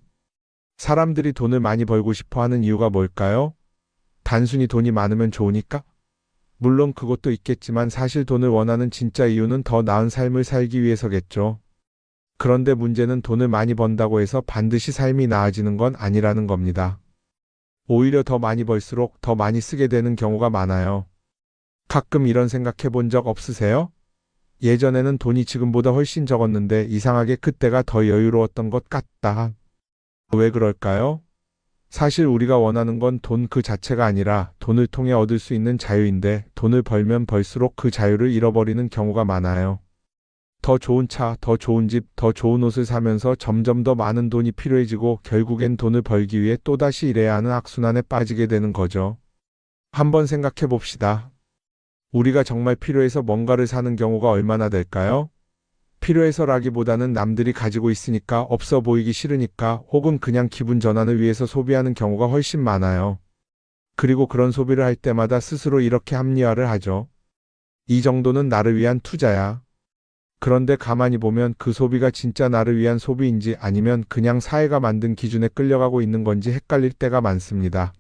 사람들이 돈을 많이 벌고 싶어 하는 이유가 뭘까요? 단순히 돈이 많으면 좋으니까? 물론 그것도 있겠지만 사실 돈을 원하는 진짜 이유는 더 나은 삶을 살기 위해서겠죠. 그런데 문제는 돈을 많이 번다고 해서 반드시 삶이 나아지는 건 아니라는 겁니다. 오히려 더 많이 벌수록 더 많이 쓰게 되는 경우가 많아요. 가끔 이런 생각해 본 적 없으세요? 예전에는 돈이 지금보다 훨씬 적었는데 이상하게 그때가 더 여유로웠던 것 같다. 왜 그럴까요? 사실 우리가 원하는 건 돈 그 자체가 아니라 돈을 통해 얻을 수 있는 자유인데 돈을 벌면 벌수록 그 자유를 잃어버리는 경우가 많아요. 더 좋은 차, 더 좋은 집, 더 좋은 옷을 사면서 점점 더 많은 돈이 필요해지고 결국엔 돈을 벌기 위해 또다시 일해야 하는 악순환에 빠지게 되는 거죠. 한번 생각해 봅시다. 우리가 정말 필요해서 뭔가를 사는 경우가 얼마나 될까요? 필요해서라기보다는 남들이 가지고 있으니까, 없어 보이기 싫으니까, 혹은 그냥 기분 전환을 위해서 소비하는 경우가 훨씬 많아요. 그리고 그런 소비를 할 때마다 스스로 이렇게 합리화를 하죠. 이 정도는 나를 위한 투자야. 그런데 가만히 보면 그 소비가 진짜 나를 위한 소비인지 아니면 그냥 사회가 만든 기준에 끌려가고 있는 건지 헷갈릴 때가 많습니다.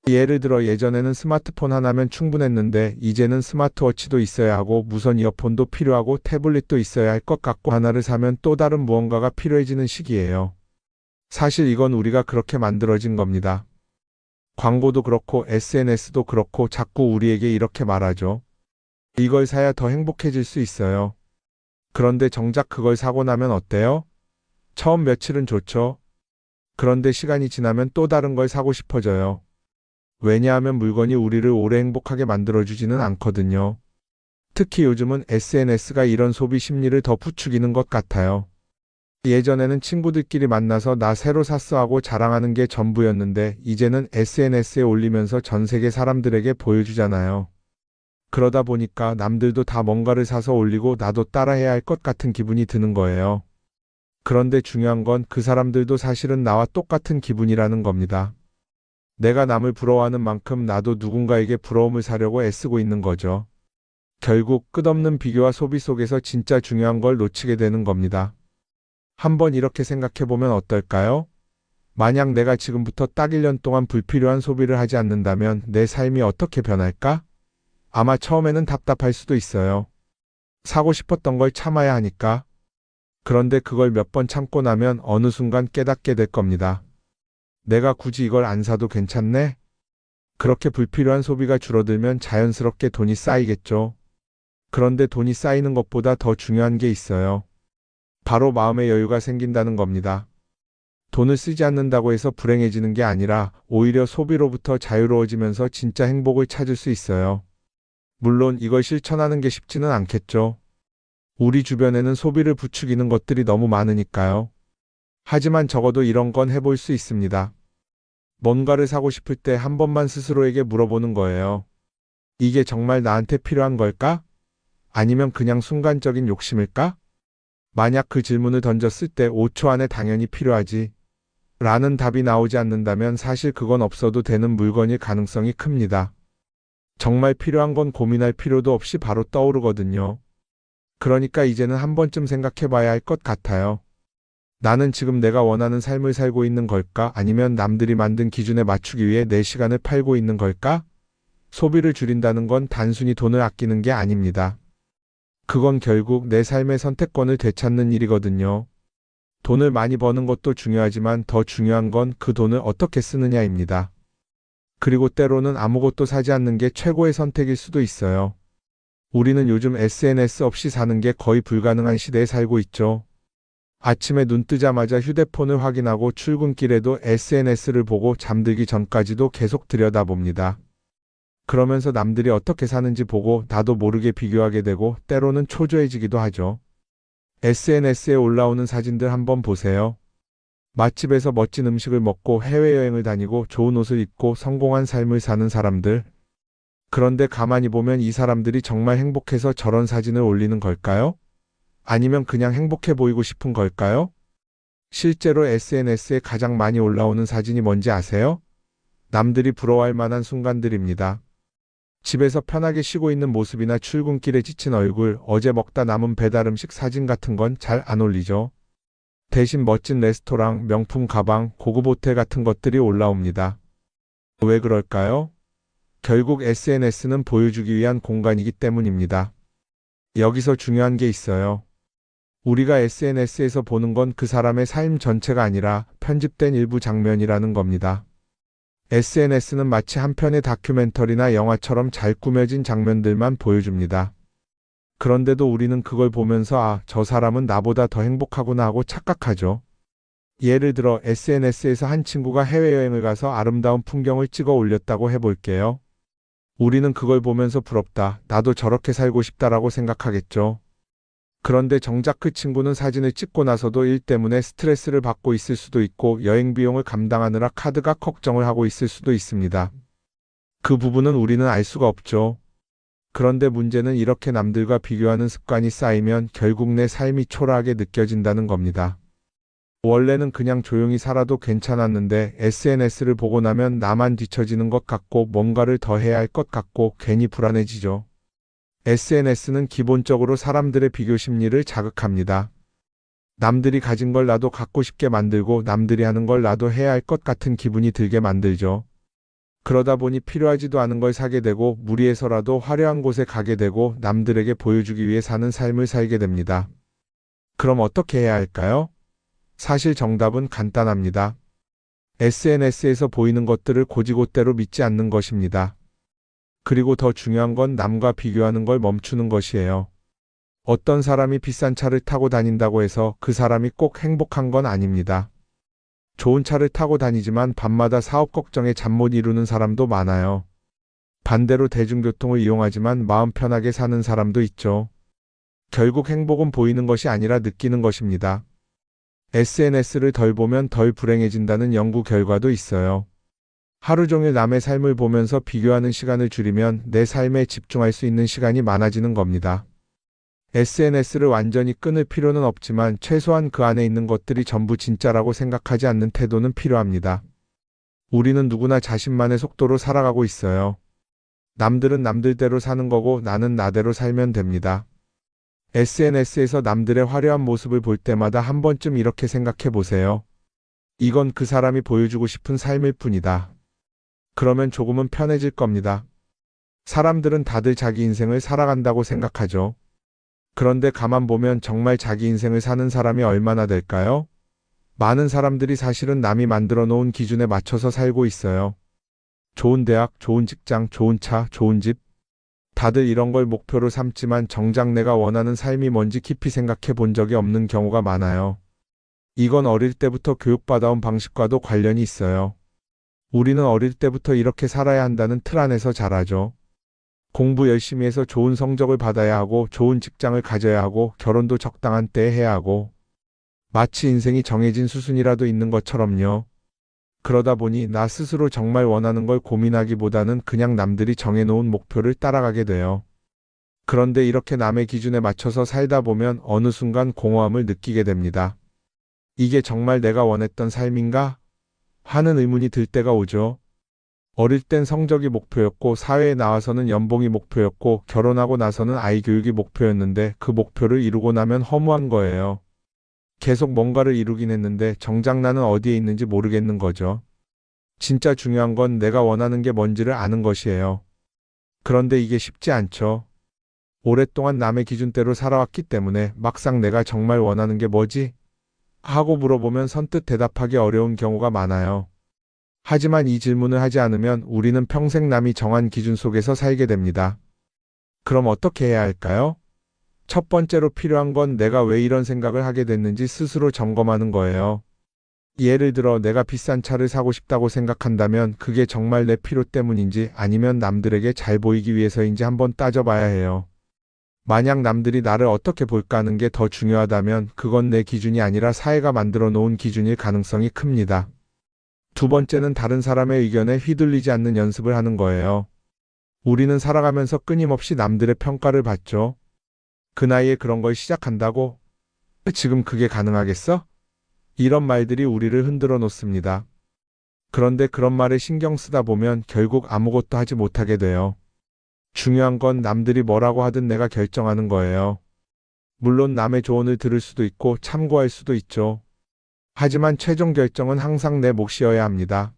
예를 들어 예전에는 스마트폰 하나면 충분했는데 이제는 스마트워치도 있어야 하고 무선 이어폰도 필요하고 태블릿도 있어야 할 것 같고, 하나를 사면 또 다른 무언가가 필요해지는 시기예요. 사실 이건 우리가 그렇게 만들어진 겁니다. 광고도 그렇고 SNS도 그렇고 자꾸 우리에게 이렇게 말하죠. 이걸 사야 더 행복해질 수 있어요. 그런데 정작 그걸 사고 나면 어때요? 처음 며칠은 좋죠. 그런데 시간이 지나면 또 다른 걸 사고 싶어져요. 왜냐하면 물건이 우리를 오래 행복하게 만들어주지는 않거든요. 특히 요즘은 SNS가 이런 소비 심리를 더 부추기는 것 같아요. 예전에는 친구들끼리 만나서 나 새로 샀어 하고 자랑하는 게 전부였는데 이제는 SNS에 올리면서 전 세계 사람들에게 보여주잖아요. 그러다 보니까 남들도 다 뭔가를 사서 올리고 나도 따라해야 할 것 같은 기분이 드는 거예요. 그런데 중요한 건 그 사람들도 사실은 나와 똑같은 기분이라는 겁니다. 내가 남을 부러워하는 만큼 나도 누군가에게 부러움을 사려고 애쓰고 있는 거죠. 결국 끝없는 비교와 소비 속에서 진짜 중요한 걸 놓치게 되는 겁니다. 한번 이렇게 생각해보면 어떨까요? 만약 내가 지금부터 딱 1년 동안 불필요한 소비를 하지 않는다면 내 삶이 어떻게 변할까? 아마 처음에는 답답할 수도 있어요. 사고 싶었던 걸 참아야 하니까. 그런데 그걸 몇 번 참고 나면 어느 순간 깨닫게 될 겁니다. 내가 굳이 이걸 안 사도 괜찮네? 그렇게 불필요한 소비가 줄어들면 자연스럽게 돈이 쌓이겠죠. 그런데 돈이 쌓이는 것보다 더 중요한 게 있어요. 바로 마음의 여유가 생긴다는 겁니다. 돈을 쓰지 않는다고 해서 불행해지는 게 아니라 오히려 소비로부터 자유로워지면서 진짜 행복을 찾을 수 있어요. 물론 이걸 실천하는 게 쉽지는 않겠죠. 우리 주변에는 소비를 부추기는 것들이 너무 많으니까요. 하지만 적어도 이런 건 해볼 수 있습니다. 뭔가를 사고 싶을 때 한 번만 스스로에게 물어보는 거예요. 이게 정말 나한테 필요한 걸까? 아니면 그냥 순간적인 욕심일까? 만약 그 질문을 던졌을 때 5초 안에 당연히 필요하지 라는 답이 나오지 않는다면 사실 그건 없어도 되는 물건일 가능성이 큽니다. 정말 필요한 건 고민할 필요도 없이 바로 떠오르거든요. 그러니까 이제는 한 번쯤 생각해 봐야 할 것 같아요. 나는 지금 내가 원하는 삶을 살고 있는 걸까? 아니면 남들이 만든 기준에 맞추기 위해 내 시간을 팔고 있는 걸까? 소비를 줄인다는 건 단순히 돈을 아끼는 게 아닙니다. 그건 결국 내 삶의 선택권을 되찾는 일이거든요. 돈을 많이 버는 것도 중요하지만 더 중요한 건 그 돈을 어떻게 쓰느냐입니다. 그리고 때로는 아무것도 사지 않는 게 최고의 선택일 수도 있어요. 우리는 요즘 SNS 없이 사는 게 거의 불가능한 시대에 살고 있죠. 아침에 눈 뜨자마자 휴대폰을 확인하고 출근길에도 SNS를 보고 잠들기 전까지도 계속 들여다봅니다. 그러면서 남들이 어떻게 사는지 보고 나도 모르게 비교하게 되고 때로는 초조해지기도 하죠. SNS에 올라오는 사진들 한번 보세요. 맛집에서 멋진 음식을 먹고 해외여행을 다니고 좋은 옷을 입고 성공한 삶을 사는 사람들. 그런데 가만히 보면 이 사람들이 정말 행복해서 저런 사진을 올리는 걸까요? 아니면 그냥 행복해 보이고 싶은 걸까요? 실제로 SNS에 가장 많이 올라오는 사진이 뭔지 아세요? 남들이 부러워할 만한 순간들입니다. 집에서 편하게 쉬고 있는 모습이나 출근길에 지친 얼굴, 어제 먹다 남은 배달 음식 사진 같은 건 잘 안 올리죠. 대신 멋진 레스토랑, 명품 가방, 고급 호텔 같은 것들이 올라옵니다. 왜 그럴까요? 결국 SNS는 보여주기 위한 공간이기 때문입니다. 여기서 중요한 게 있어요. 우리가 SNS에서 보는 건 그 사람의 삶 전체가 아니라 편집된 일부 장면이라는 겁니다. SNS는 마치 한 편의 다큐멘터리나 영화처럼 잘 꾸며진 장면들만 보여줍니다. 그런데도 우리는 그걸 보면서 아, 저 사람은 나보다 더 행복하구나 하고 착각하죠. 예를 들어 SNS에서 한 친구가 해외여행을 가서 아름다운 풍경을 찍어 올렸다고 해볼게요. 우리는 그걸 보면서 부럽다, 나도 저렇게 살고 싶다라고 생각하겠죠. 그런데 정작 그 친구는 사진을 찍고 나서도 일 때문에 스트레스를 받고 있을 수도 있고 여행 비용을 감당하느라 카드가 걱정을 하고 있을 수도 있습니다. 그 부분은 우리는 알 수가 없죠. 그런데 문제는 이렇게 남들과 비교하는 습관이 쌓이면 결국 내 삶이 초라하게 느껴진다는 겁니다. 원래는 그냥 조용히 살아도 괜찮았는데 SNS를 보고 나면 나만 뒤처지는 것 같고 뭔가를 더 해야 할 것 같고 괜히 불안해지죠. SNS는 기본적으로 사람들의 비교 심리를 자극합니다. 남들이 가진 걸 나도 갖고 싶게 만들고 남들이 하는 걸 나도 해야 할 것 같은 기분이 들게 만들죠. 그러다 보니 필요하지도 않은 걸 사게 되고 무리해서라도 화려한 곳에 가게 되고 남들에게 보여주기 위해 사는 삶을 살게 됩니다. 그럼 어떻게 해야 할까요? 사실 정답은 간단합니다. SNS에서 보이는 것들을 곧이곧대로 믿지 않는 것입니다. 그리고 더 중요한 건 남과 비교하는 걸 멈추는 것이에요. 어떤 사람이 비싼 차를 타고 다닌다고 해서 그 사람이 꼭 행복한 건 아닙니다. 좋은 차를 타고 다니지만 밤마다 사업 걱정에 잠 못 이루는 사람도 많아요. 반대로 대중교통을 이용하지만 마음 편하게 사는 사람도 있죠. 결국 행복은 보이는 것이 아니라 느끼는 것입니다. SNS를 덜 보면 덜 불행해진다는 연구 결과도 있어요. 하루 종일 남의 삶을 보면서 비교하는 시간을 줄이면 내 삶에 집중할 수 있는 시간이 많아지는 겁니다. SNS를 완전히 끊을 필요는 없지만 최소한 그 안에 있는 것들이 전부 진짜라고 생각하지 않는 태도는 필요합니다. 우리는 누구나 자신만의 속도로 살아가고 있어요. 남들은 남들대로 사는 거고 나는 나대로 살면 됩니다. SNS에서 남들의 화려한 모습을 볼 때마다 한 번쯤 이렇게 생각해 보세요. 이건 그 사람이 보여주고 싶은 삶일 뿐이다. 그러면 조금은 편해질 겁니다. 사람들은 다들 자기 인생을 살아간다고 생각하죠. 그런데 가만 보면 정말 자기 인생을 사는 사람이 얼마나 될까요? 많은 사람들이 사실은 남이 만들어 놓은 기준에 맞춰서 살고 있어요. 좋은 대학, 좋은 직장, 좋은 차, 좋은 집. 다들 이런 걸 목표로 삼지만 정작 내가 원하는 삶이 뭔지 깊이 생각해 본 적이 없는 경우가 많아요. 이건 어릴 때부터 교육받아온 방식과도 관련이 있어요. 우리는 어릴 때부터 이렇게 살아야 한다는 틀 안에서 자라죠. 공부 열심히 해서 좋은 성적을 받아야 하고 좋은 직장을 가져야 하고 결혼도 적당한 때에 해야 하고 마치 인생이 정해진 수순이라도 있는 것처럼요. 그러다 보니 나 스스로 정말 원하는 걸 고민하기보다는 그냥 남들이 정해놓은 목표를 따라가게 돼요. 그런데 이렇게 남의 기준에 맞춰서 살다 보면 어느 순간 공허함을 느끼게 됩니다. 이게 정말 내가 원했던 삶인가? 하는 의문이 들 때가 오죠. 어릴 땐 성적이 목표였고 사회에 나와서는 연봉이 목표였고 결혼하고 나서는 아이 교육이 목표였는데 그 목표를 이루고 나면 허무한 거예요. 계속 뭔가를 이루긴 했는데 정작 나는 어디에 있는지 모르겠는 거죠. 진짜 중요한 건 내가 원하는 게 뭔지를 아는 것이에요. 그런데 이게 쉽지 않죠. 오랫동안 남의 기준대로 살아왔기 때문에 막상 내가 정말 원하는 게 뭐지? 하고 물어보면 선뜻 대답하기 어려운 경우가 많아요. 하지만 이 질문을 하지 않으면 우리는 평생 남이 정한 기준 속에서 살게 됩니다. 그럼 어떻게 해야 할까요? 첫 번째로 필요한 건 내가 왜 이런 생각을 하게 됐는지 스스로 점검하는 거예요. 예를 들어 내가 비싼 차를 사고 싶다고 생각한다면 그게 정말 내 필요 때문인지 아니면 남들에게 잘 보이기 위해서인지 한번 따져봐야 해요. 만약 남들이 나를 어떻게 볼까 하는 게 더 중요하다면 그건 내 기준이 아니라 사회가 만들어 놓은 기준일 가능성이 큽니다. 두 번째는 다른 사람의 의견에 휘둘리지 않는 연습을 하는 거예요. 우리는 살아가면서 끊임없이 남들의 평가를 받죠. 그 나이에 그런 걸 시작한다고? 지금 그게 가능하겠어? 이런 말들이 우리를 흔들어 놓습니다. 그런데 그런 말에 신경 쓰다 보면 결국 아무것도 하지 못하게 돼요. 중요한 건 남들이 뭐라고 하든 내가 결정하는 거예요. 물론 남의 조언을 들을 수도 있고 참고할 수도 있죠. 하지만 최종 결정은 항상 내 몫이어야 합니다.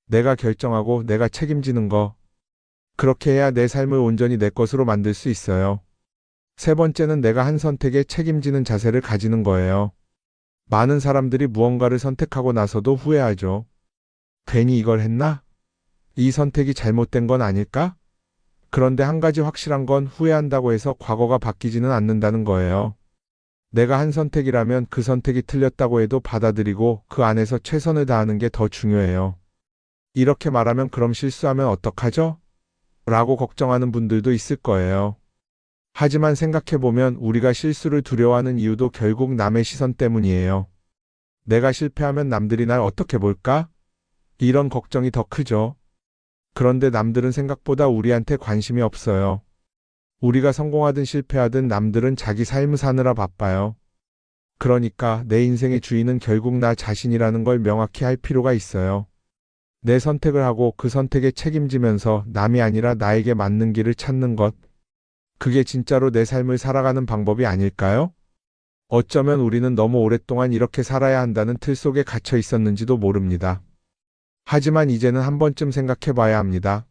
내가 결정하고 내가 책임지는 거. 그렇게 해야 내 삶을 온전히 내 것으로 만들 수 있어요. 세 번째는 내가 한 선택에 책임지는 자세를 가지는 거예요. 많은 사람들이 무언가를 선택하고 나서도 후회하죠. 괜히 이걸 했나? 이 선택이 잘못된 건 아닐까? 그런데 한 가지 확실한 건 후회한다고 해서 과거가 바뀌지는 않는다는 거예요. 내가 한 선택이라면 그 선택이 틀렸다고 해도 받아들이고 그 안에서 최선을 다하는 게 더 중요해요. 이렇게 말하면 그럼 실수하면 어떡하죠? 라고 걱정하는 분들도 있을 거예요. 하지만 생각해보면 우리가 실수를 두려워하는 이유도 결국 남의 시선 때문이에요. 내가 실패하면 남들이 날 어떻게 볼까? 이런 걱정이 더 크죠. 그런데 남들은 생각보다 우리한테 관심이 없어요. 우리가 성공하든 실패하든 남들은 자기 삶을 사느라 바빠요. 그러니까 내 인생의 주인은 결국 나 자신이라는 걸 명확히 할 필요가 있어요. 내 선택을 하고 그 선택에 책임지면서 남이 아니라 나에게 맞는 길을 찾는 것. 그게 진짜로 내 삶을 살아가는 방법이 아닐까요? 어쩌면 우리는 너무 오랫동안 이렇게 살아야 한다는 틀 속에 갇혀 있었는지도 모릅니다. 하지만 이제는 한 번쯤 생각해 봐야 합니다.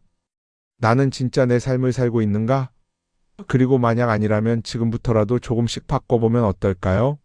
나는 진짜 내 삶을 살고 있는가? 그리고 만약 아니라면 지금부터라도 조금씩 바꿔보면 어떨까요?